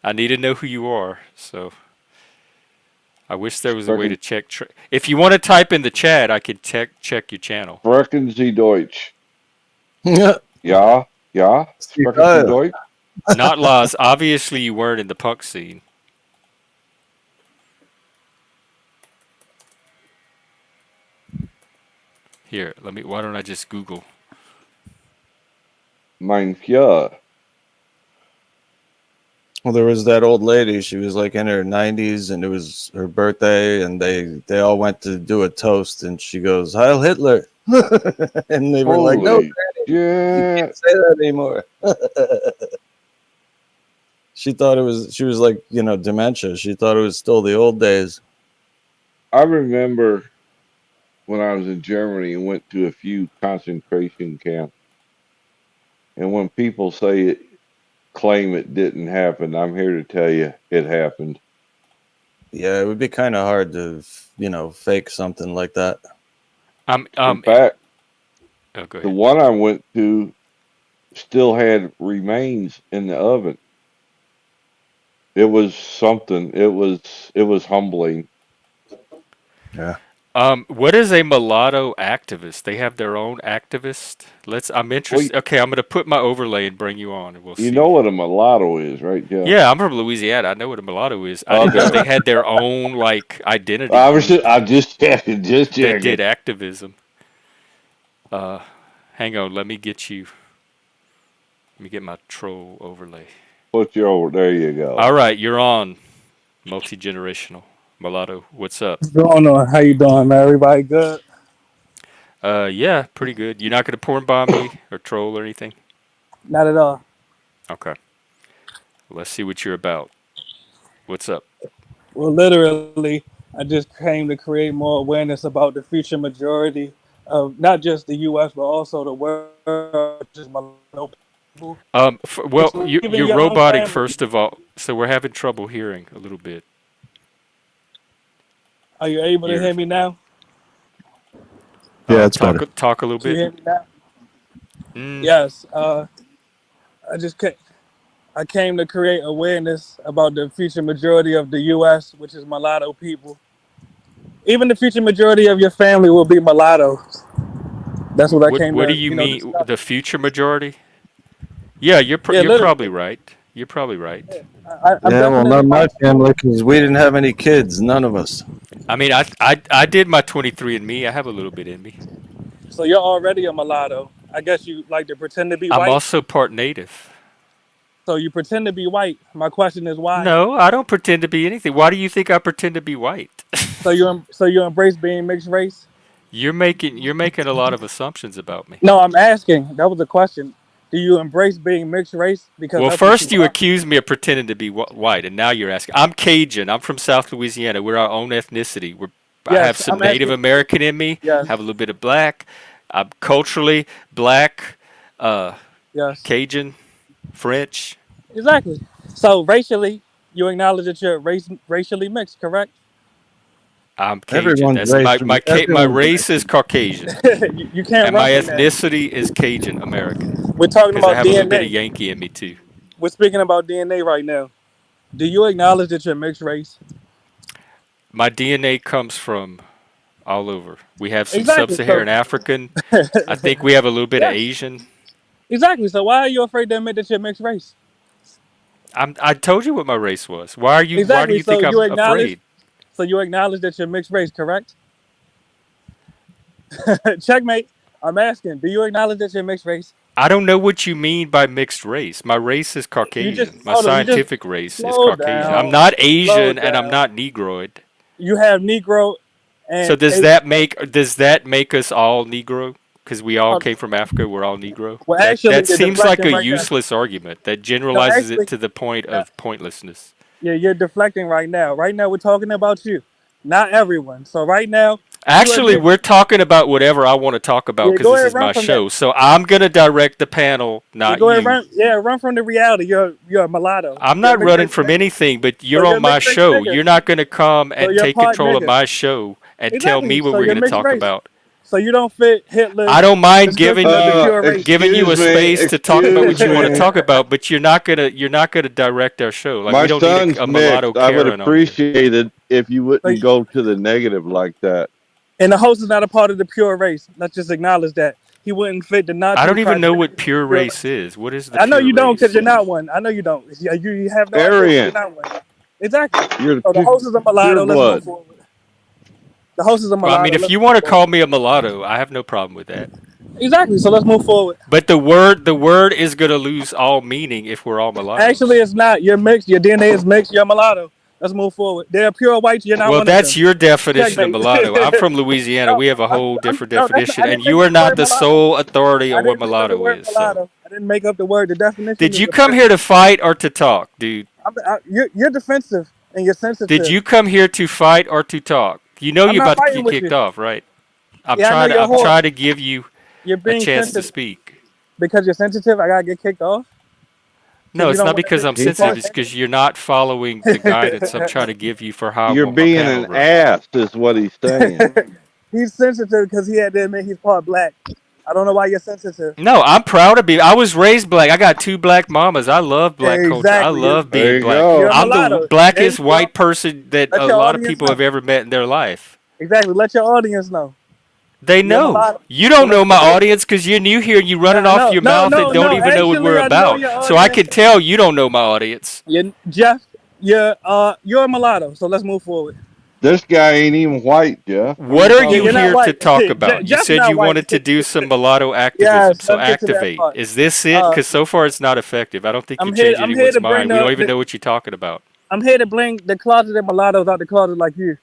I need to know who you are, so I wish there was a way to check. If you want to type in the chat, I could check your channel. Sprechen Sie Deutsch? Ja. Sprechen Sie Deutsch? Not Laz. Obviously, you weren't in the punk scene. Here, why don't I just Google? Mein Führer. Well, there was that old lady. She was like in her 90s, and it was her birthday, and they all went to do a toast, and she goes, "Heil Hitler," and they were like, "No, Granny, you can't say that anymore." She thought she was like, dementia. She thought it was still the old days. I remember when I was in Germany and went to a few concentration camps, and when people claim it didn't happen, I'm here to tell you it happened. Yeah, it would be kind of hard to, fake something like that. In fact, go ahead. The one I went to still had remains in the oven. It was something. It was humbling. Yeah. What is a mulatto activist? They have their own activist. I'm interested. Okay, I'm going to put my overlay and bring you on, and we'll see. You know what a mulatto is, right, Jeff? Yeah, I'm from Louisiana. I know what a mulatto is. I didn't know they had their own identity. I'm just checking. They did activism. Hang on. Let me get my troll overlay. Put you over. There you go. All right, you're on. Multi-generational mulatto. What's up? What's going on? How you doing, man? Everybody good? Yeah, pretty good. You're not gonna porn bomb me or troll or anything? Not at all. Okay. Let's see what you're about. What's up? Well, literally, I just came to create more awareness about the future majority of not just the U.S. but also the world. Just mulatto people. You're robotic first of all, so we're having trouble hearing a little bit. Are you able to hear me now? Yeah, it's better. Talk a little Can you hear bit. me now? Yes. I came to create awareness about the future majority of the U.S., which is mulatto people. Even the future majority of your family will be mulattoes. That's what I came to. What do you mean, the future majority? Yeah, you're probably right. You're probably right. Well, not my family, because we didn't have any kids. None of us. I mean, I did my 23andMe. I have a little bit in me. So you're already a mulatto. I guess you like to pretend to be white. I'm also part native. So you pretend to be white. My question is why? No, I don't pretend to be anything. Why do you think I pretend to be white? So you embrace being mixed race? You're making a lot of assumptions about me. No, I'm asking. That was the question. Do you embrace being mixed race? Because first you accused me of pretending to be white, and now you're asking. I'm Cajun. I'm from South Louisiana. We're our own ethnicity. I have some Native American in me. Yes. Have a little bit of black. I'm culturally black. Yes. Cajun, French. Exactly. So racially, you acknowledge that you're racially mixed, correct? I'm Cajun. My race is Caucasian. you can't. And my ethnicity is Cajun American. We're talking about I have DNA. a little bit of Yankee in me too. We're speaking about DNA right now. Do you acknowledge that you're mixed race? My DNA comes from all over. We have some sub-Saharan African. I think we have a little bit of Asian. Exactly. So why are you afraid to admit that you're mixed race? I told you what my race was. Why do you think I'm afraid? So you acknowledge that you're mixed race, correct? Checkmate. I'm asking, do you acknowledge that you're mixed race? I don't know what you mean by mixed race. My race is Caucasian. My scientific race is Caucasian. I'm not Asian and I'm not Negroid. You have Negro and so does that make us all Negro? Because we all came from Africa, we're all Negro. Well, actually, that seems like a useless argument that generalizes it to the point of pointlessness. Yeah, you're deflecting right now. Right now, we're talking about you. Not everyone. So right now, Actually, we're talking about whatever I want to talk about because this is my show. So I'm gonna direct the panel, not go ahead, you. run from the reality. You're a mulatto. I'm not running from anything, but you're on my show. You're not gonna come and take control of my show and tell me what we're gonna talk about. So you don't fit Hitler's. I don't mind giving you a space to talk about what you want to me. talk about, but you're not gonna direct our show. Like My we don't son's need a mulatto mixed. I would Karen on. appreciate it if you wouldn't go to the negative like that. And the host is not a part of the pure race. Let's just acknowledge that. He wouldn't fit the Nazi. I don't even know what pure race is. What is the? I know pure you don't race? because you're not one. I know you don't. You have no Aryan. idea. You're not one. Exactly. You're So the host is a mulatto. Let's blood. move forward. The host is a mulatto. Well, I mean, if you want to call me a mulatto, I have no problem with that. Exactly. So let's move forward. But the word is gonna lose all meaning if we're all mulattoes. Actually, it's not. You're mixed. Your DNA is mixed. You're a mulatto. Let's move forward. They're pure whites. You're not well, one that's of them. your definition of Checkmate. mulatto. I'm from Louisiana. We have a whole different definition, I didn't and make you up are the not word the mulatto. sole authority I on what didn't make up the mulatto word is. So. mulatto. I didn't make up the word. The definition. Did is you the come here to fight or to talk, dude? You're defensive and you're sensitive. Did you come here to fight or to talk? You know I'm you're not about to fighting get with kicked you. off, right? I'm Yeah, I know you're a whore. trying to give you You're a being chance sensitive. to speak. Because you're sensitive, I gotta get kicked off. No, you it's don't not wanna because be- I'm sensitive. It's because you're not following the guidance I'm trying to give you for how I You're want my being panel an run. ass, is what he's saying. He's sensitive because he had to admit he's part black. I don't know why you're sensitive. No, I'm proud to be. I was raised black. I got 2 black mamas. I love black culture. I Exactly. love There being you black. go. You're a I'm the mulatto. blackest There you white go. person that Let a your lot of audience people know. have ever met in their life. Exactly. Let your audience know. They You're a know. mulatto. You don't know my audience because you're new here and you running off your mouth and don't even know what we're Actually, I know about. your So I can audience. tell you don't know my audience. Jeff, you're a mulatto. So let's move forward. This guy ain't even white, Jeff. What are you You're not here to white. talk about? You Jeff's said not you white. wanted to do some mulatto activism, Yes, so let's get to that activate. part. Is this it? Because so far it's not effective. I don't think you I'm here changed to anyone's bring mind. We don't even know what you're talking about. I'm here to bring the closeted mulattoes out the closet like you.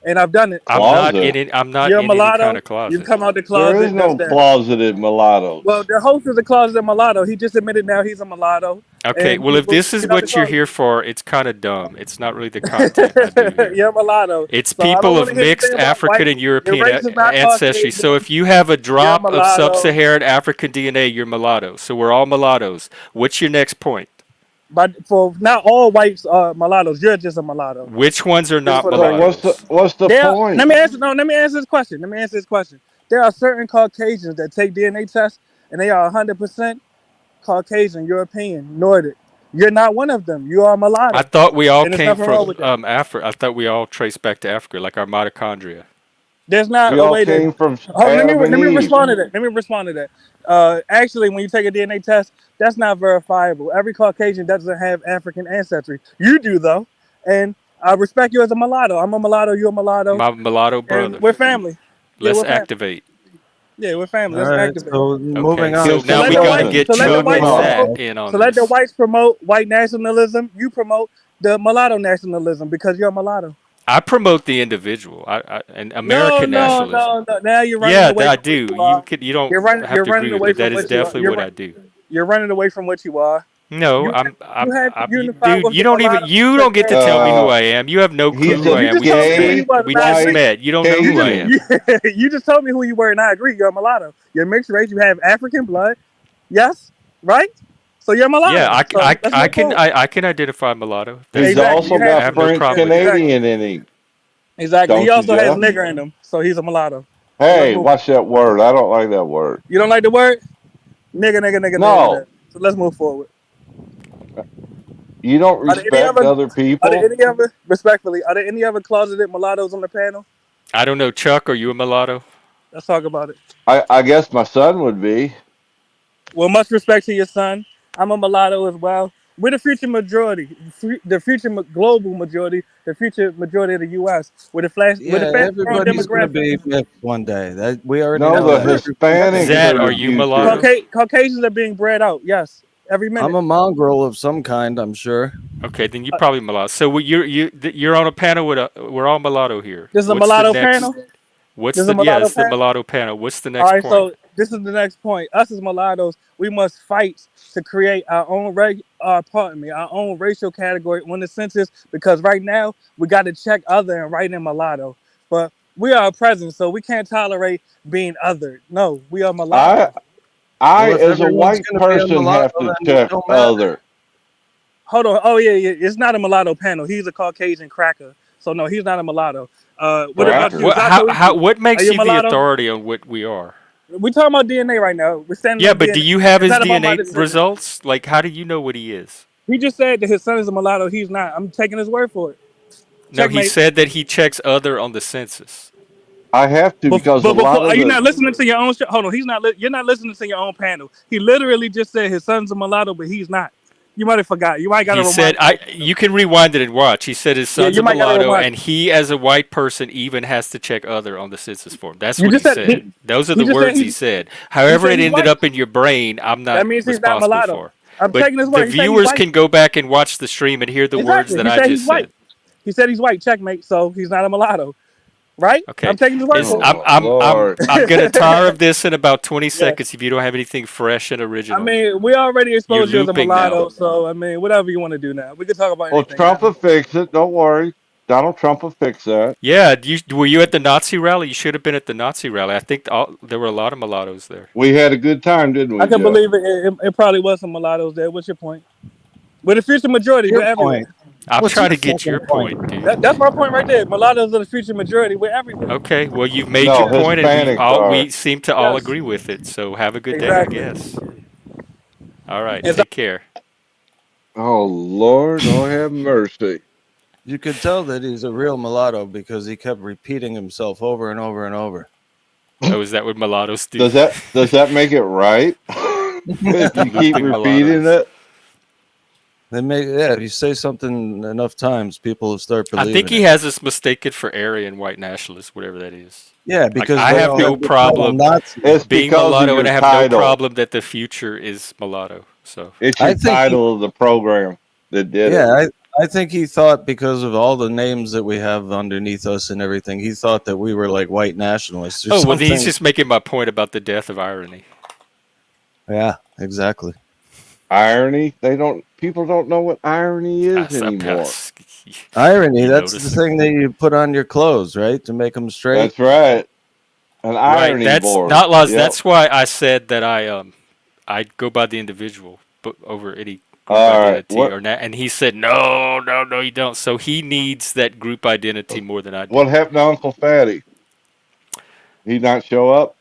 And I've done it. I'm not in it. I'm not You're a in any mulatto. kind of closet. You come out the closet. There is no that's that. closeted mulattoes. Well, the host is a closeted mulatto. He just admitted now he's a mulatto. Okay, and well, if people- this is he's out what the you're closet. here for, it's kind of dumb. It's not really the content I do here. You're a mulatto. It's So I don't people wanna of hear mixed anything about African white. and European Your race is not ancestry. Caucasian. So if you have a drop of mulatto. sub-Saharan African DNA, you're mulatto. So we're all mulattoes. What's your next point? But for not all whites are mulattoes. You're just a mulatto. Which ones are not for the- mulattoes? What's the point? Let me answer this question. There are certain Caucasians that take DNA tests and they are 100% Caucasian, European, Nordic. You're not one of them. You are a mulatto. I thought we all And there's came nothing wrong from with that. Africa. I thought we all traced back to Africa, like our mitochondria. There's not We a all way came from let Adam and me Eve. respond to that. Actually, when you take a DNA test, that's not verifiable. Every Caucasian doesn't have African ancestry. You do though, and I respect you as a mulatto. I'm a mulatto. You're a mulatto. My mulatto brother. And we're family. Let's we're family. activate. Yeah, we're family. Let's All right, activate. so moving on. So So now let we the got to white- get so let the Chuck white and Zach promote- in on So let the this. whites promote white nationalism. You promote the mulatto nationalism because you're a mulatto. I promote the individual and American nationalism. No. Now you're running Yeah, away. I from do. what you are. You don't You're running- have you're to running agree with away me. from That is what you are. definitely You're what run- I do. You're running away from what you are. No, You I'm have to unify dude. with You the don't even. mulatto. You don't get to tell me who I am. You have no clue He's who I a am. You just told me who you was, We and I just agree. met. You don't know who I am. You just told me who you were, and I agree. You're a mulatto. You're mixed race. You have African blood. Yes, right? So you're a mulatto. Yeah, So let's move forward. I can identify mulatto. He's Exactly. also You I got have no French problem with that. Canadian in him. Exactly. He Don't also you, has Jeff? nigger in him, so he's a mulatto. Hey, watch that word. I don't like that word. You don't like the word? Nigger. No. So let's move forward. You don't Are there any respect other- other people. Are there any other, respectfully, are there any other closeted mulattoes on the panel? I don't know, Chuck. Are you a mulatto? Let's talk about it. I guess my son would be. Well, much respect to your son. I'm a mulatto as well. We're the future majority, the future global majority, the future majority of the U.S. With the flash, Yeah, with the fast everybody's going to be demographic. mixed one day. That we already No, know the that. Hispanics Zed, are are the you future. mulatto? Caucasians are being bred out. Yes, every minute. I'm a mongrel of some kind, I'm sure. Okay, then you probably mulatto. So you're on a panel with we're all mulatto here. This is a What's the mulatto next- panel? What's This is the a mulatto it's the panel? mulatto panel. What's the next All right, point? so this is the next point. Us as mulattoes, we must fight to create our own our own racial category on the census, because right now we got to check other and write in mulatto. But we are a presence, so we can't tolerate being othered. No, we are mulatto. I Well, if as a everyone's white going to be a person have mulatto, to then it check don't matter. other. Hold on. Oh yeah. It's not a mulatto panel. He's a Caucasian cracker. So no, he's not a mulatto. What about you? What Are makes you a you the mulatto? authority on what we are? We talking about DNA right now. We're standing Yeah, on but DNA. do you have It's his not about my DNA decision. results? Like, how do you know what he is? He just said that his son is a mulatto. He's not. I'm taking his word for it. No, he Checkmate. said that he checks other on the census. I have to because a lot of are you not listening to your own show? Hold on. He's not. You're not listening to your own panel. He literally just said his son's a mulatto, but he's not. You might have forgot. You might got to He remind. said, you can rewind it and watch. He said his son's a you might gotta mulatto, remind. and he, as a white person, even has to check other on the census form. That's You what he just said said. Those are the just said words he said. However, said it he's ended white. up in your brain, I'm not That means he's not responsible mulatto. for. I'm But taking his the word. He said he's viewers white. can go back and watch the stream and hear the words Exactly. that He I said just he's white. said. He said he's white. Checkmate. So he's not a mulatto, right? Okay. I'm taking his word for it. I'm gonna tire of this in about 20 seconds if you don't have anything fresh and original. I mean, we already exposed you as a looping mulatto, now. so I mean, whatever you want to do now. We can talk about Well, anything. Trump will fix it. Don't worry. Donald Trump will fix that. Yeah, were you at the Nazi rally? You should have been at the Nazi rally. I think there were a lot of mulattoes there. We had a good time, didn't we? I can Jeff? believe it. It probably was some mulattoes there. What's your point? We're the future majority. We're everywhere. I'm trying to get your point, dude. That's my point right there. Mulattoes are the future majority. We're everywhere. Okay, well, you've made your point, and we seem to all agree with it. So have a good day, I guess. All right, take care. Oh Lord, oh have mercy. You could tell that he's a real mulatto because he kept repeating himself over and over and over. Oh, is that what mulattoes do? Does that make it right? If you keep repeating it. If you say something enough times, people will start believing I think he it. has us mistaken for Aryan white nationalists, whatever that is. Yeah, because I have no problem being mulatto, and I have no problem that the future is mulatto. So it's your title of the program that did it. Yeah, I think he thought because of all the names that we have underneath us and everything, he thought that we were like white nationalists. Or well, he's just making my point about the death of irony. Yeah, exactly. Irony? People don't know what irony is anymore. Irony, that's the thing that you put on your clothes, right? To make them straight. That's right. An irony that's board. Not laws. Yep. That's why I said that I go by the individual over any group identity and he said no, you don't. So he needs that group identity more than I do. What happened to Uncle Fatty? He not show up?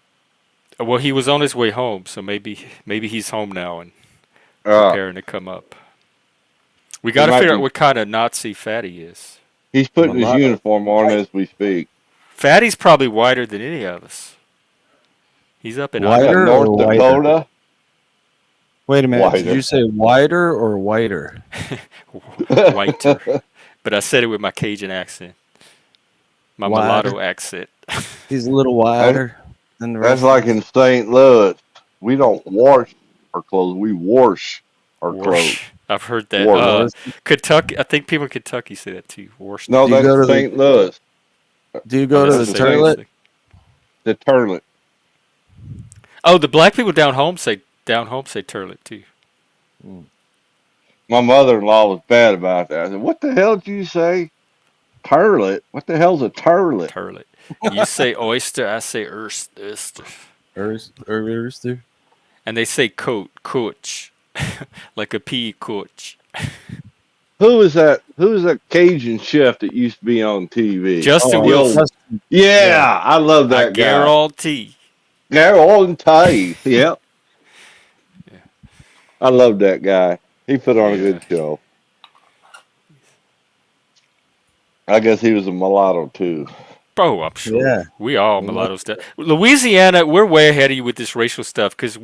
Well, he was on his way home, so maybe he's home now and preparing to come up. We got to figure out what kind of Nazi Fatty is. He's putting his uniform on as we speak. Fatty's probably whiter than any of us. He's up in North Dakota. Wait a minute. Did you say wider or whiter? Whiter. But I said it with my Cajun accent. My mulatto accent. He's a little wider than the rest. That's like in St. Louis. We don't wash our clothes. We wash our clothes. I've heard that. Kentucky. I think people in Kentucky say that too. Wash. No, that's St. Louis. Do you go to the toilet? The toilet. Oh, the black people down home say turlet too. My mother-in-law was bad about that. I said, "What the hell did you say? Turlet? What the hell's a turlet?" Turlet. You say oyster, I say oyster. Oyster. And they say coach, like a pea coach. Who is that Cajun chef that used to be on TV? Justin Wilson. Yeah, I love that guy. Guarantee. Yep. Yeah. I love that guy. He put on a good show. I guess he was a mulatto too. Oh, I'm sure. Yeah. We all mulattoes. Louisiana, we're way ahead of you with this racial stuff because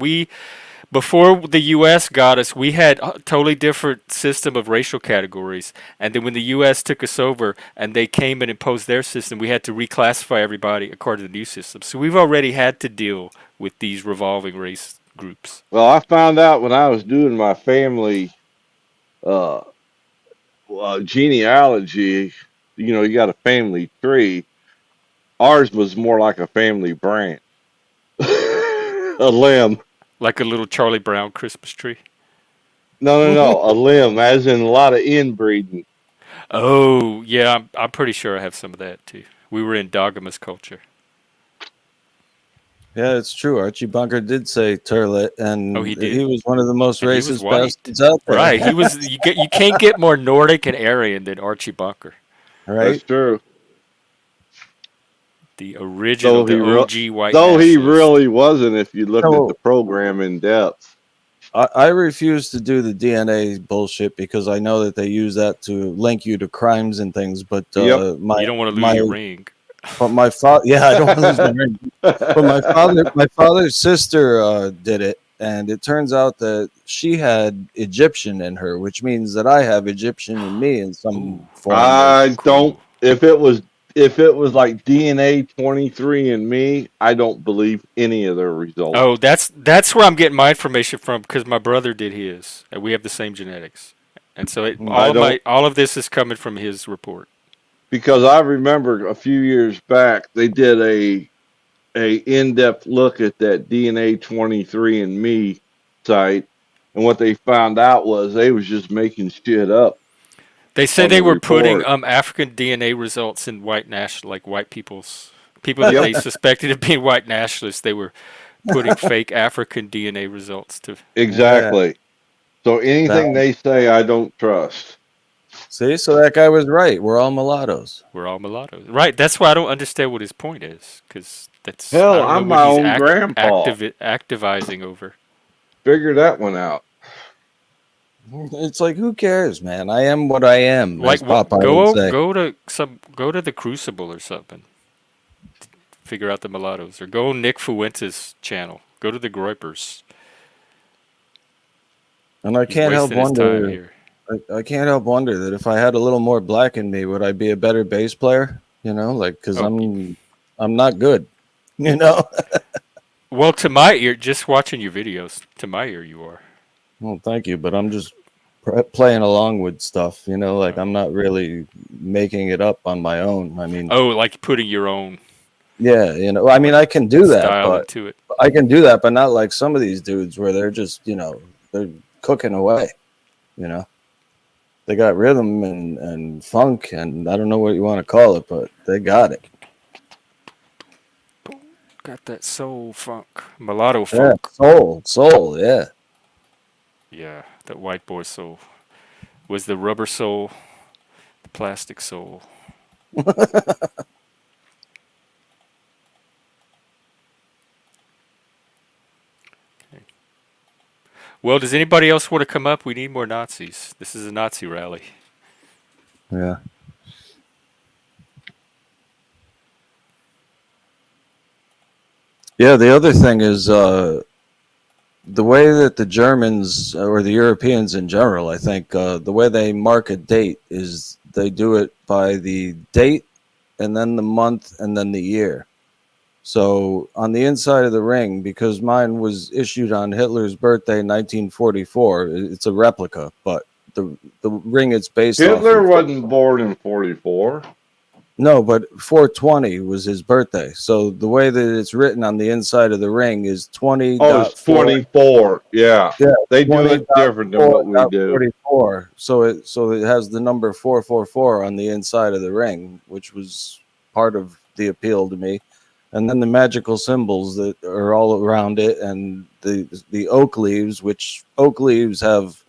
before the U.S. got us, we had a totally different system of racial categories. And then when the U.S. took us over and they came and imposed their system, we had to reclassify everybody according to the new system. So we've already had to deal with these revolving race groups. Well, I found out when I was doing my family genealogy, you got a family tree. Ours was more like a family branch. A limb. Like a little Charlie Brown Christmas tree. No. A limb, as in a lot of inbreeding. Oh, yeah, I'm pretty sure I have some of that too. We were in dogamus culture. Yeah, it's true. Archie Bunker did say turlet, and he did. he was one of the most And he was racist white. bastards out there. Right. He was. You can't get more Nordic and Aryan than Archie Bunker. Right. That's true. The original, the OG white. Though he really wasn't, if you looked at the program in depth. I refuse to do the DNA bullshit because I know that they use that to link you to crimes and things. But you don't want to lose your ring. But my father, yeah, I don't want to lose my ring. But my father's sister did it, and it turns out that she had Egyptian in her, which means that I have Egyptian in me in some form. I don't. If it was like DNA 23andMe, I don't believe any of their results. Oh, that's where I'm getting my information from because my brother did his, and we have the same genetics, and so all of this is coming from his report. Because I remember a few years back they did a in-depth look at that DNA 23andMe site, and what they found out was they was just making shit up. They said they were putting African DNA results in white people that they suspected of being white nationalists. They were putting fake African DNA results to. Exactly. So anything they say, I don't trust. See, so that guy was right. We're all mulattoes. We're all mulattoes, right? That's why I don't understand what his point is, because that's hell. I'm my own grandpa. Activizing over. Figure that one out. It's like, who cares, man? I am what I am. Like, go to the Crucible or something. Figure out the mulattoes, or go on Nick Fuente's channel. Go to the Groypers. And I can't help wonder. I can't help wonder that if I had a little more black in me, would I be a better bass player? You know, like because I'm not good. You know. Well, to my ear, just watching your videos, to my ear, you are. Well, thank you, but I'm just playing along with stuff, you know, like I'm not really making it up on my own. I mean, like putting your own. Yeah, you know, I mean, I can do that, but into it. I can do that, but not like some of these dudes where they're just, you know, they're cooking away. You know, they got rhythm and funk, and I don't know what you want to call it, but they got it. Got that soul funk, mulatto funk. Yeah, soul, yeah. Yeah, that white boy soul. Was the rubber soul, the plastic soul. Okay. Well, does anybody else want to come up? We need more Nazis. This is a Nazi rally. Yeah. Yeah, the other thing is the way that the Germans or the Europeans in general, I think, the way they mark a date is they do it by the date and then the month and then the year. So on the inside of the ring, because mine was issued on Hitler's birthday, 1944, it's a replica, but the ring it's based on. Hitler wasn't born in 44. No, but 420 was his birthday. So the way that it's written on the inside of the ring is 20. Oh, it's 24. Yeah. They do it different than what we do. 44. So it has the number 444 on the inside of the ring, which was part of the appeal to me. And then the magical symbols that are all around it, and the oak leaves, which oak leaves have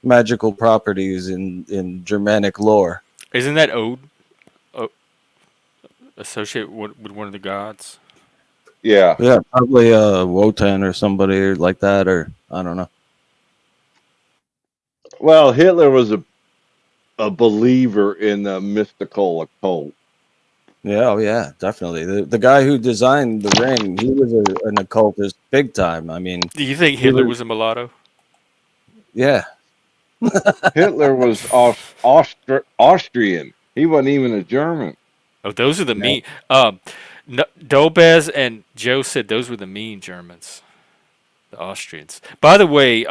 magical properties in Germanic lore. Isn't that ode? Associate with one of the gods? Yeah. Yeah, probably Wotan or somebody like that, or I don't know. Well, Hitler was a believer in the mystical occult. Yeah, oh yeah, definitely. The guy who designed the ring, he was an occultist big time. I mean, do you think Hitler was a mulatto? Yeah. Hitler was Austrian. He wasn't even a German. Oh, those are the mean. Dobez and Joe said those were the mean Germans, the Austrians. By the way,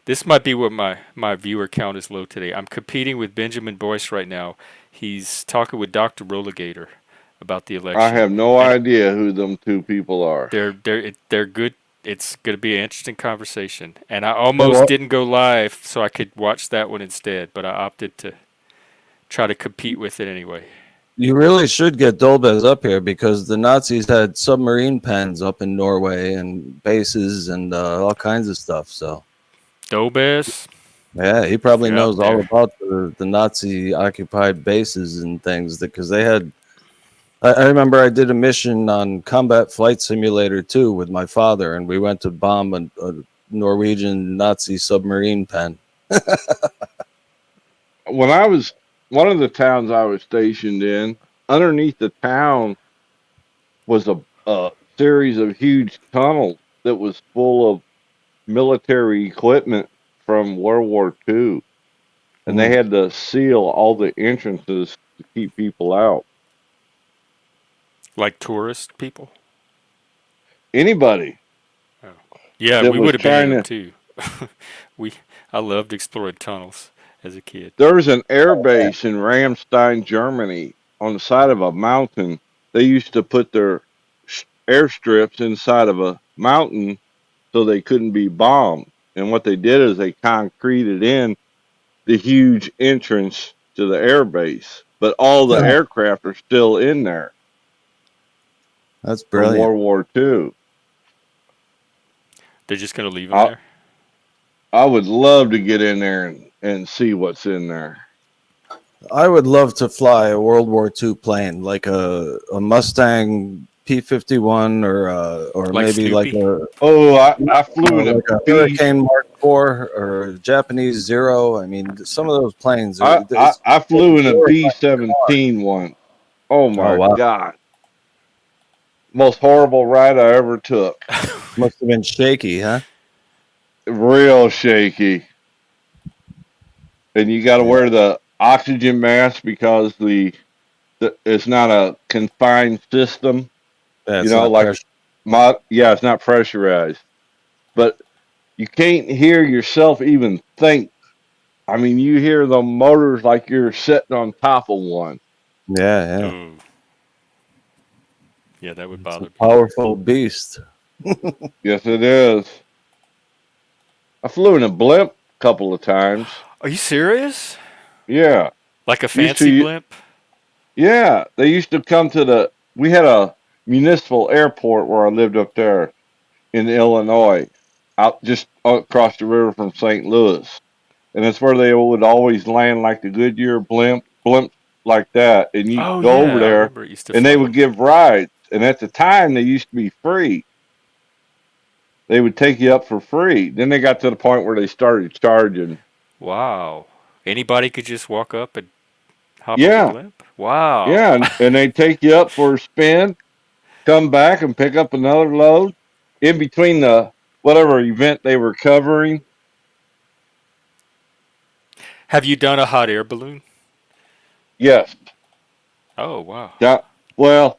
this might be where my viewer count is low today. I'm competing with Benjamin Boyce right now. He's talking with Dr. Rolligator about the election. I have no idea who them two people are. They're good. It's going to be an interesting conversation. And I almost didn't go live so I could watch that one instead, but I opted to try to compete with it anyway. You really should get Dolbez up here because the Nazis had submarine pens up in Norway and bases and all kinds of stuff. So Dolbez? Yeah, he probably knows all about the Nazi occupied bases and things because they had. I remember I did a mission on Combat Flight Simulator 2 with my father, and we went to bomb a Norwegian Nazi submarine pen. When I was one of the towns I was stationed in, underneath the town was a series of huge tunnels that was full of military equipment from World War II. And they had to seal all the entrances to keep people out. Like tourist people? Anybody. Oh. Yeah, we would have been in them too. I loved exploring tunnels as a kid. There's an air base in Ramstein, Germany, on the side of a mountain. They used to put their airstrips inside of a mountain so they couldn't be bombed. And what they did is they concreted in the huge entrance to the air base, but all the aircraft are still in there. That's brilliant. From World War II. They're just going to leave them there? I would love to get in there and see what's in there. I would love to fly a World War II plane, like a Mustang P-51 or like maybe Snoopy? I flew in like a Hurricane Mark IV or a Japanese Zero. I mean, some of those planes. I flew in a B-17 one. Oh my God. Most horrible ride I ever took. Must have been shaky, huh? Real shaky. And you got to wear the oxygen mask because it's not a confined system. Yeah, you know, like it's not pressurized. But you can't hear yourself even think. I mean, you hear the motors like you're sitting on top of one. Yeah. Ooh. Yeah, that would bother me. Powerful beast. Yes, it is. I flew in a blimp a couple of times. Are you serious? Yeah. Like a fancy blimp? Yeah. They used to come to we had a municipal airport where I lived up there in Illinois, out just across the river from St. Louis. And that's where they would always land, like the Goodyear blimp like that. And you go over there and they would give rides. And at the time, they used to be free. They would take you up for free. Then they got to the point where they started charging. Wow. Anybody could just walk up and hop on the blimp? Wow. Yeah, and they take you up for a spin, come back and pick up another load in between the whatever event they were covering. Have you done a hot air balloon? Yes. Oh, wow. Well,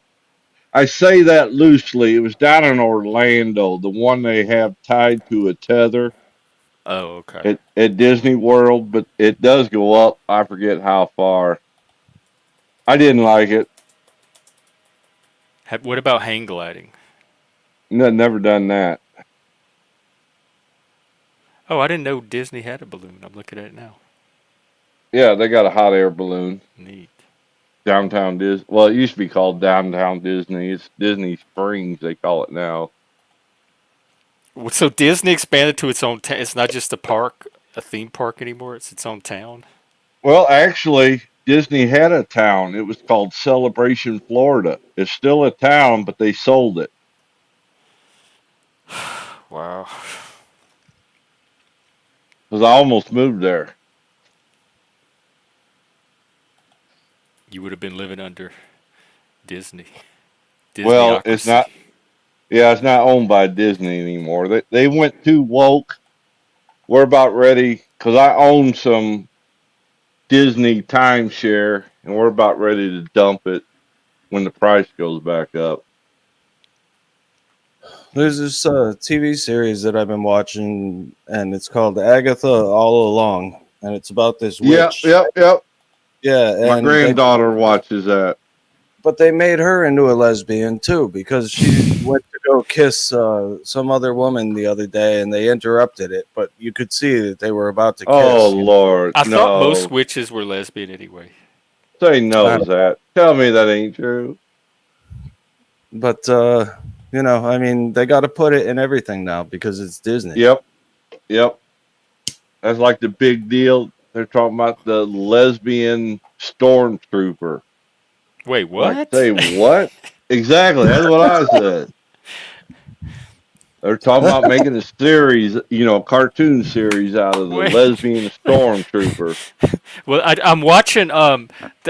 I say that loosely. It was down in Orlando, the one they have tied to a tether. Oh, okay. At Disney World, but it does go up. I forget how far. I didn't like it. What about hang gliding? No, never done that. Oh, I didn't know Disney had a balloon. I'm looking at it now. Yeah, they got a hot air balloon. Neat. Downtown Disney. Well, it used to be called Downtown Disney. It's Disney Springs, they call it now. So Disney expanded to its own town. It's not just a theme park anymore. It's its own town. Well, actually, Disney had a town. It was called Celebration, Florida. It's still a town, but they sold it. Wow. Because I almost moved there. You would have been living under Disney. Well, it's not. Yeah, it's not owned by Disney anymore. They went too woke. We're about ready because I own some Disney timeshare, and we're about ready to dump it when the price goes back up. There's this TV series that I've been watching, and it's called Agatha All Along, and it's about this witch. Yep. Yeah, my granddaughter watches that. but they made her into a lesbian too because she went to go kiss some other woman the other day, and they interrupted it. But you could see that they were about to kiss. Oh Lord! I no. thought most witches were lesbian anyway. Say no, Zach. Tell me that ain't true. But you know, I mean, they got to put it in everything now because it's Disney. Yep. That's like the big deal. They're talking about the lesbian stormtrooper. Wait, what? Like, say what? Exactly. That's what I said. They're talking about making a series, a cartoon series out of the lesbian stormtrooper. Well, I'm watching. I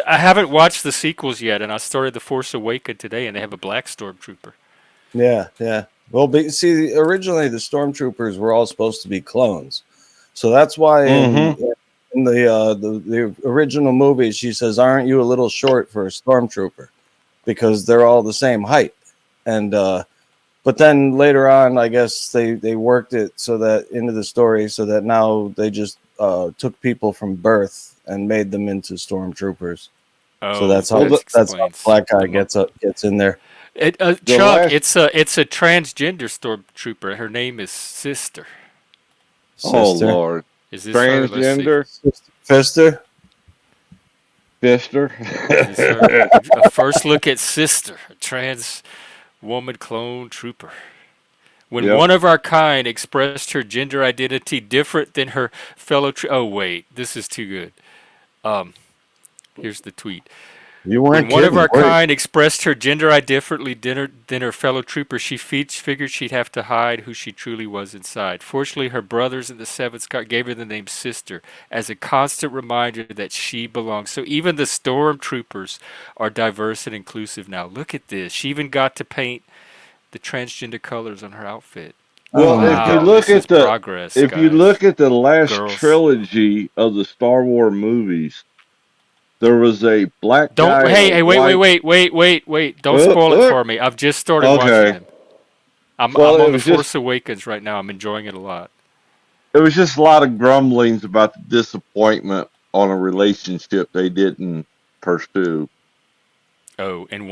haven't watched the sequels yet, and I started The Force Awakens today, and they have a black stormtrooper. Yeah. Well, see, originally the stormtroopers were all supposed to be clones, so that's why in the original movie she says, "Aren't you a little short for a stormtrooper?" Because they're all the same height, and but then later on, I guess they worked it so that into the story so that now they just took people from birth and made them into stormtroopers. Oh, so that's how the black guy gets in there. Chuck, it's a transgender stormtrooper. Her name is Sister. Oh Lord! Is this transgender? Fister. A first look at Sister, a trans woman clone trooper. When one of our kind expressed her gender identity different than her fellow. Oh wait, this is too good. Here's the tweet. When one of our kind expressed her gender differently than her fellow trooper, she figured she'd have to hide who she truly was inside. Fortunately, her brothers in the 7th Scott gave her the name Sister as a constant reminder that she belongs. So even the stormtroopers are diverse and inclusive now. Look at this. She even got to paint the transgender colors on her outfit. Well, if you look at the progress, you look at the last trilogy of the Star Wars movies, there was a black guy. Hey, wait! Don't spoil it for me. I've just started watching them. I'm on the Force Awakens right now. I'm enjoying it a lot. It was just a lot of grumblings about the disappointment on a relationship they didn't pursue. Oh, and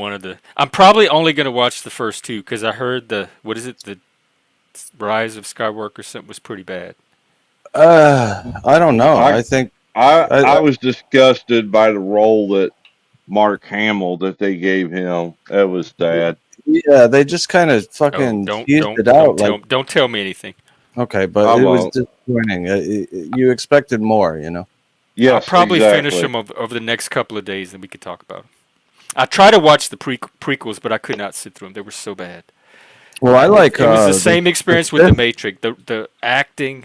I'm probably only going to watch the first two because I heard the Rise of Skywalker something was pretty bad. I don't know. I think I was disgusted by the role that Mark Hamill that they gave him. That was sad. Yeah, they just kind of fucking teased it out. Don't tell me anything. Okay, but it was disappointing. You expected more, Yes, I'll probably finish them over the next couple of days, and we could talk about them. I tried to watch the prequels, but I could not sit through them. They were so bad. Well, I like. It was the same experience with The Matrix. The acting.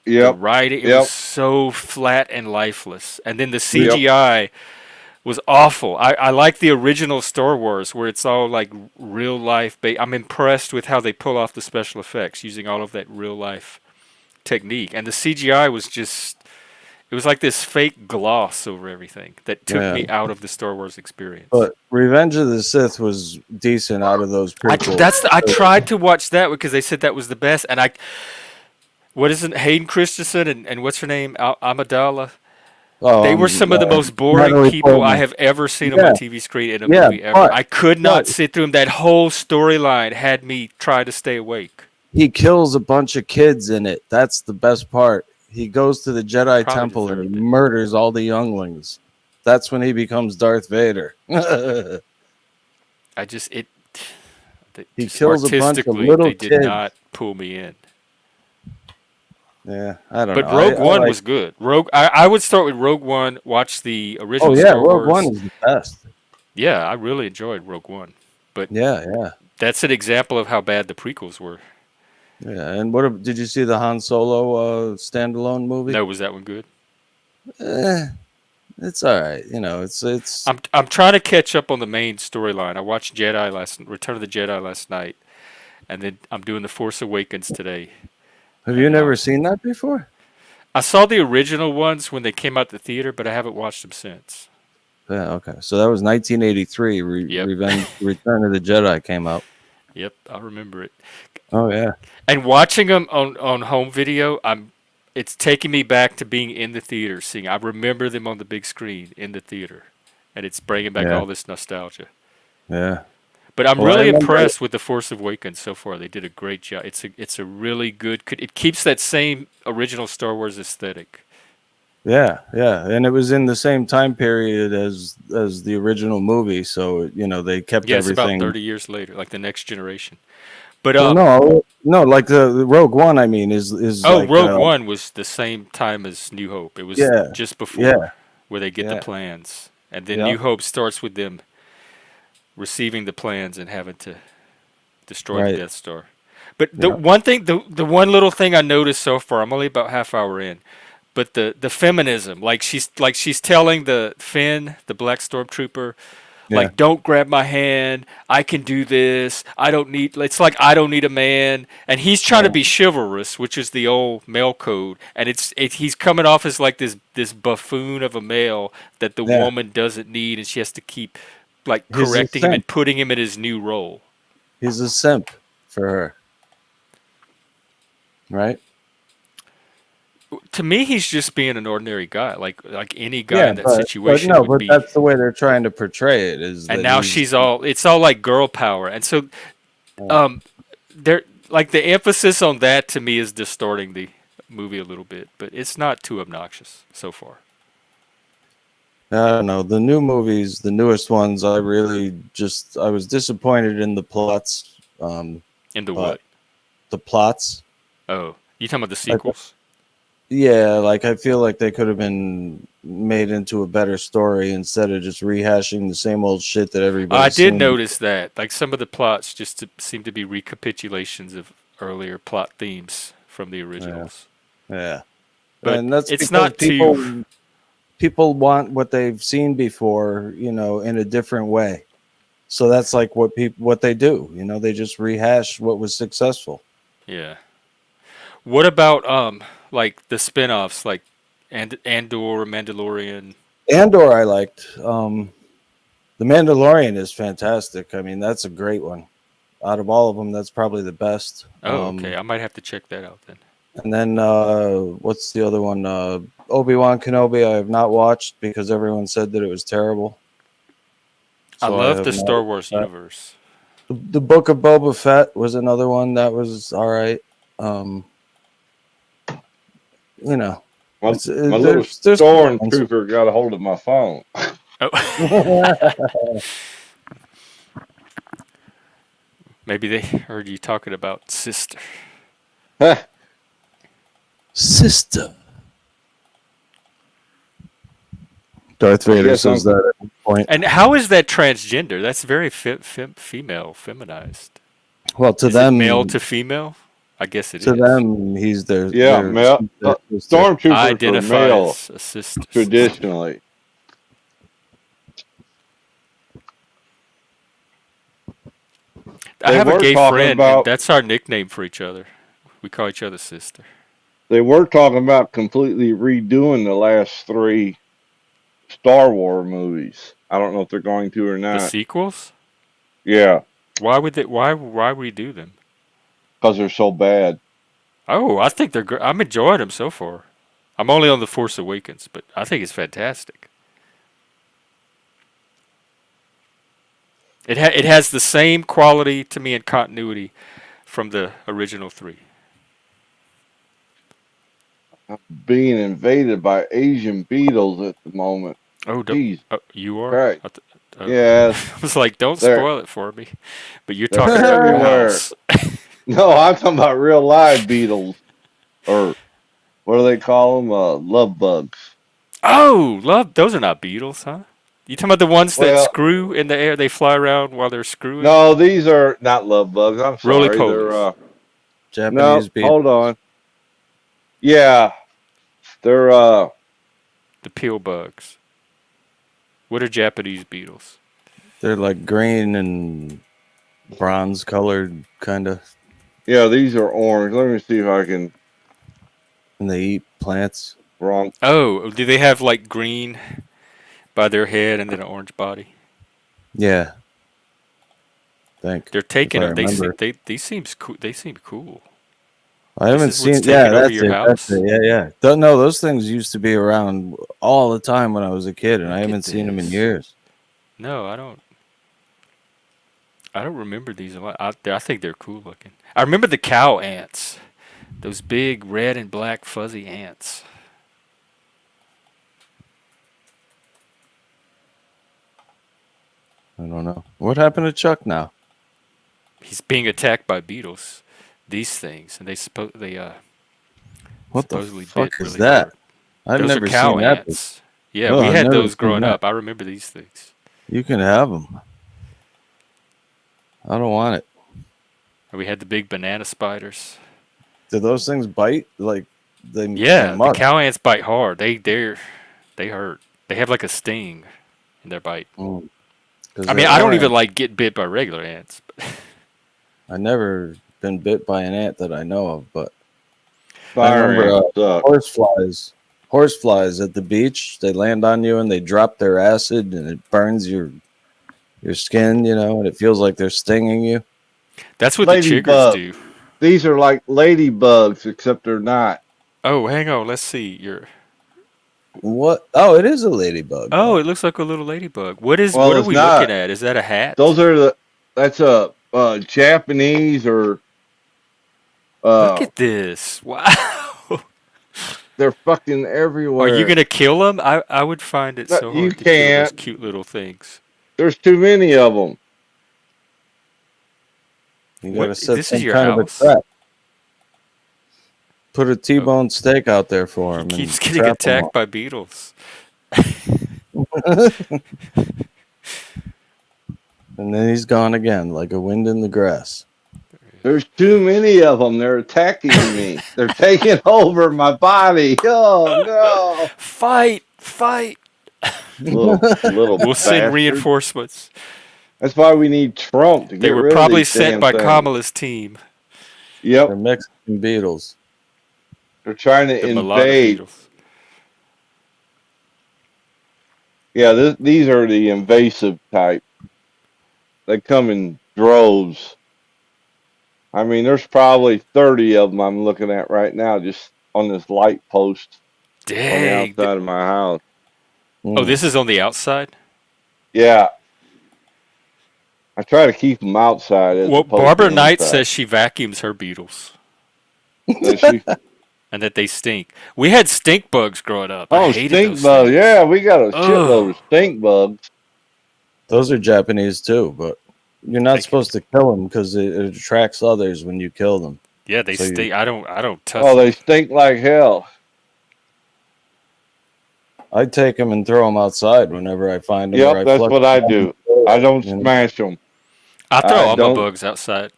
The writing, it was so flat and lifeless. And then the CGI was awful. I like the original Star Wars where it's all like real life. I'm impressed with how they pull off the special effects using all of that real life technique. And the CGI was it was like this fake gloss over everything that took me out of the Star Wars experience. But Revenge of the Sith was decent out of those prequels. I tried to watch that because they said that was the best. And what is it? Hayden Christensen and what's her name? Amidala. They were some of the most boring people I have ever seen on my TV screen in a movie ever. I could not sit through them. That whole storyline had me try to stay awake. He kills a bunch of kids in it. That's the best part. He goes to the Jedi Temple and he murders all the younglings. That's when he becomes Darth Vader. He kills a bunch of little they kids. did not pull me in. Yeah, I don't know. But Rogue One was good. I would start with Rogue One, watch the original Star Wars. Rogue One is the best. Yeah, I really enjoyed Rogue One. But yeah. That's an example of how bad the prequels were. Yeah, and did you see the Han Solo standalone movie? No, was that one good? It's all right. It's. I'm trying to catch up on the main storyline. I watched Return of the Jedi last night, and then I'm doing The Force Awakens today. Have you never seen that before? I saw the original ones when they came out the theater, but I haven't watched them since. Yeah, okay. So that was 1983. Return of the Jedi came out. Yep, I remember it. Oh yeah. And watching them on home video, it's taking me back to being in the theater, seeing. I remember them on the big screen in the theater. and it's bringing back all this nostalgia. Yeah. But I'm Well, I really remember- impressed with The Force Awakens so far. They did a great job. It's a really good. It keeps that same original Star Wars aesthetic. Yeah, and it was in the same time period as the original movie, so they kept Yeah, it's about everything. 30 years later, like the next generation. But Well, no, like the Rogue One. I mean, is like, Rogue One was the same time as New Hope. It was just before where they get the plans, and then New Hope starts with them receiving the plans and having to destroy the Death Star. But the one thing, the one little thing I noticed so far, I'm only about half hour in, but the feminism, like she's telling the Finn, the Black Stormtrooper, like, don't grab my hand. I can do this. It's like I don't need a man. And he's trying to be chivalrous, which is the old male code. And he's coming off as like this buffoon of a male that the woman doesn't need, and she has to keep like correcting him and putting him in his new role. He's a simp for her, right? To me, he's just being an ordinary guy, like any guy in that situation but that's the way they're trying to portray it. And now it's all like girl power, and so, they're like the emphasis on that to me is distorting the movie a little bit, but it's not too obnoxious so far. I don't know, the new movies, the newest ones. I was disappointed in the plots. In the what? The plots. Oh, you talking about the sequels? Yeah, like I feel like they could have been made into a better story instead of just rehashing the same old shit that everybody. I did notice that, like some of the plots just seem to be recapitulations of earlier plot themes from the originals. Yeah, but and that's it's not people want what they've seen before, in a different way. So that's like what they do. They just rehash what was successful. Yeah. What about like the spin-offs, like Andor, Mandalorian? Andor I liked. The Mandalorian is fantastic. I mean, that's a great one. Out of all of them, that's probably the best. Oh, okay. I might have to check that out then. And then what's the other one? Obi-Wan Kenobi I have not watched because everyone said that it was terrible. So I love the Star Wars universe. The Book of Boba Fett was another one that was all right. My little stormtrooper got a hold of my phone. Maybe they heard you talking about sister. Sister. Darth Vader says that at one point. And how is that transgender? That's very female, feminized. Well, to them, male to female. I guess it is. To them, he's their male. Stormtroopers are male sister, traditionally. I have a gay friend, and that's our nickname for each other. We call each other sister. They were talking about completely redoing the last 3 Star Wars movies. I don't know if they're going to or not. The sequels? Yeah. Why would they? Why redo them? Because they're so bad. Oh, I think they're good. I'm enjoying them so far. I'm only on The Force Awakens, but I think it's fantastic. It has the same quality to me and continuity from the original 3. I'm being invaded by Asian beetles at the moment. Oh, you are? Right. Yeah. I was like, don't spoil it for me. But you're talking about your house. No, I'm talking about real live beetles. Or what do they call them? Love bugs. Oh, those are not beetles, huh? You talking about the ones that screw in the air? They fly around while they're screwing? No, these are not love bugs. I'm sorry. They're Japanese beetles. Hold on. Yeah. They're the peel bugs. What are Japanese beetles? They're like green and bronze colored, kind of. Yeah, these are orange. Let me see if I can. And they eat plants. Wrong. Oh, do they have like green by their head and then an orange body? Yeah. They're taking them. They seem cool. They seem cool. I haven't seen. Yeah, that's it. Yeah. No, those things used to be around all the time when I was a kid, and I haven't seen them in years. No, I don't. I don't remember these a lot. I think they're cool looking. I remember the cow ants. Those big red and black fuzzy ants. I don't know. What happened to Chuck now? He's being attacked by beetles. These things, and they What the supposedly fuck bit is really that? hard. I've Those are never cow seen that. ants. Yeah, Oh, we I've had never those seen growing that. up. I remember these things. You can have them. I don't want it. We had the big banana spiders. Do those things bite? Like they Yeah, the must. cow ants bite hard. They hurt. They have like a sting in their bite. I mean, I don't even like get bit by regular ants. I never been bit by an ant that I know of, but I Fire remember ants suck. horseflies at the beach. They land on you and they drop their acid and it burns your skin, and it feels like they're stinging you. That's what the chiggers do. These are like ladybugs, except they're not. Oh, hang on. Let's see. What? Oh, it is a ladybug. Oh, it looks like a little ladybug. What Well, are it's we not. looking at? Is that a hat? That's a Japanese or. Look at this! Wow. They're fucking everywhere. Are you gonna kill them? I would find it so hard to kill those cute little things. There's too many of them. You gotta set this is some your kind house? of a trap. Put a T-bone steak out there for him. He keeps getting attacked by beetles. And then he's gone again, like a wind in the grass. There's too many of them. They're attacking me. They're taking over my body. Oh no! Fight! Little We'll send bastard. reinforcements. That's why we need Trump to get They were rid of probably these sent damn by things. Kamala's team. Yep. They're Mexican beetles. They're trying to The mulatto invade. beetles. Yeah, these are the invasive type. They come in droves. I mean, there's probably 30 of them I'm looking at right now just on this light post on the Dang. outside of my house. Oh, this is on the outside? Yeah. I try to keep them outside. Well, Barbara Knight says she vacuums her beetles. Does she? And that they stink. We had stink bugs growing up. I Oh, hated stink those bugs. things. Yeah, we got a shitload of stink bugs. Those are Japanese too, but you're not supposed to kill them because it attracts others when you kill them. Yeah, they stink. I don't touch Oh, them. they stink like hell. I take them and throw them outside whenever I find them. Yep, that's what I do. I don't smash them. I throw all my bugs outside.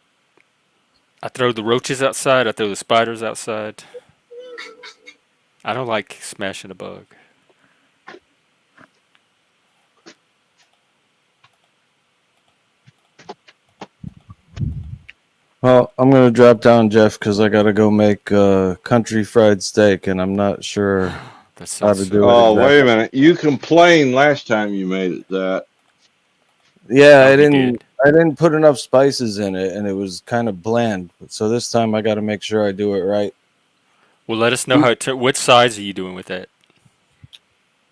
I throw the roaches outside. I throw the spiders outside. I don't like smashing a bug. Well, I'm gonna drop down, Jeff, because I gotta go make country fried steak, and I'm not sure how to do it. Oh, wait a minute! You complained last time you made it that. Yeah, I didn't put enough spices in it, and it was kind of bland. So this time I got to make sure I do it right. Well, let us know what size are you doing with that?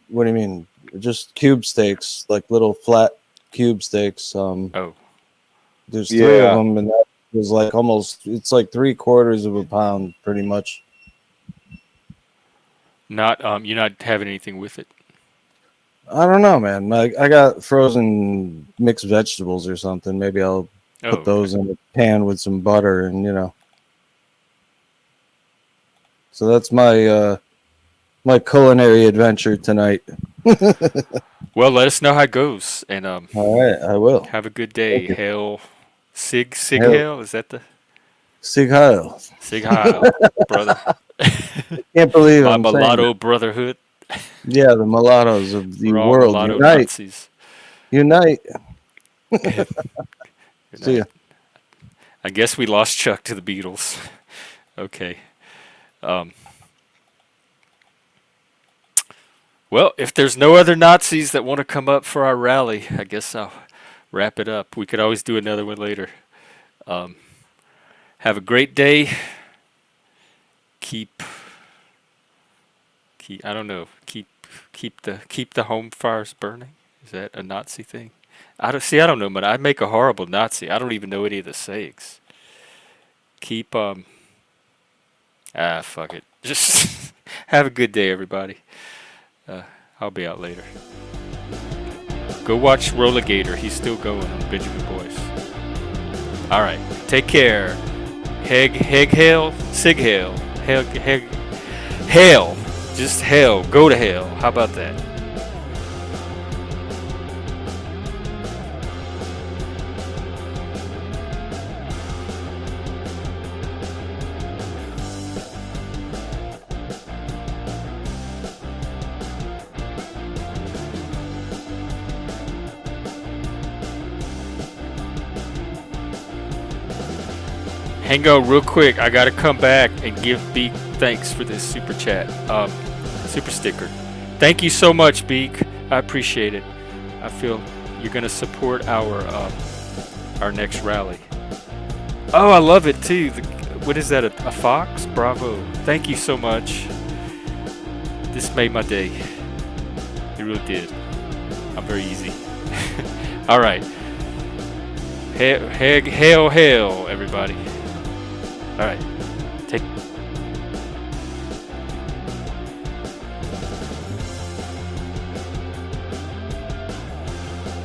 What do you mean? Just cube steaks, like little flat cube steaks. Oh, there's 3 of them, and that was like it's like 3/4 of a pound, pretty much. Not you're not having anything with it. I don't know, man. I got frozen mixed vegetables or something. Maybe I'll put those in a pan with some butter, and So that's my my culinary adventure tonight. Well, let us know how it goes, and all right, I will. Have a good day. Hail, Sig Hail. Hail. Is that the Sig Heil? Sig Heil, brother. Can't believe my I'm saying mulatto that. brotherhood. Yeah, the mulattoes of the We're all world mulatto unite. Nazis. Unite. Good See ya. night. I guess we lost Chuck to the Beatles. Okay. Well, if there's no other Nazis that want to come up for our rally, I guess I'll wrap it up. We could always do another one later. Have a great day. Keep I don't know. Keep the home fires burning. Is that a Nazi thing? I don't know, but I'd make a horrible Nazi. I don't even know any of the sayings. Keep fuck it. Just have a good day, everybody. I'll be out later. Go watch Rolligator. He's still going on Benjamin Boyce. All right. Take care. Heg, hail, sig hail. Hail. Just hell. Go to hell. How about that? Hang on real quick. I gotta come back and give Beak thanks for this super chat, super sticker. Thank you so much, Beak. I appreciate it. I feel you're gonna support our next rally. Oh, I love it too. What is that? A fox? Bravo. Thank you so much. This made my day. It really did. I'm very easy. All right. Hail, everybody. All right.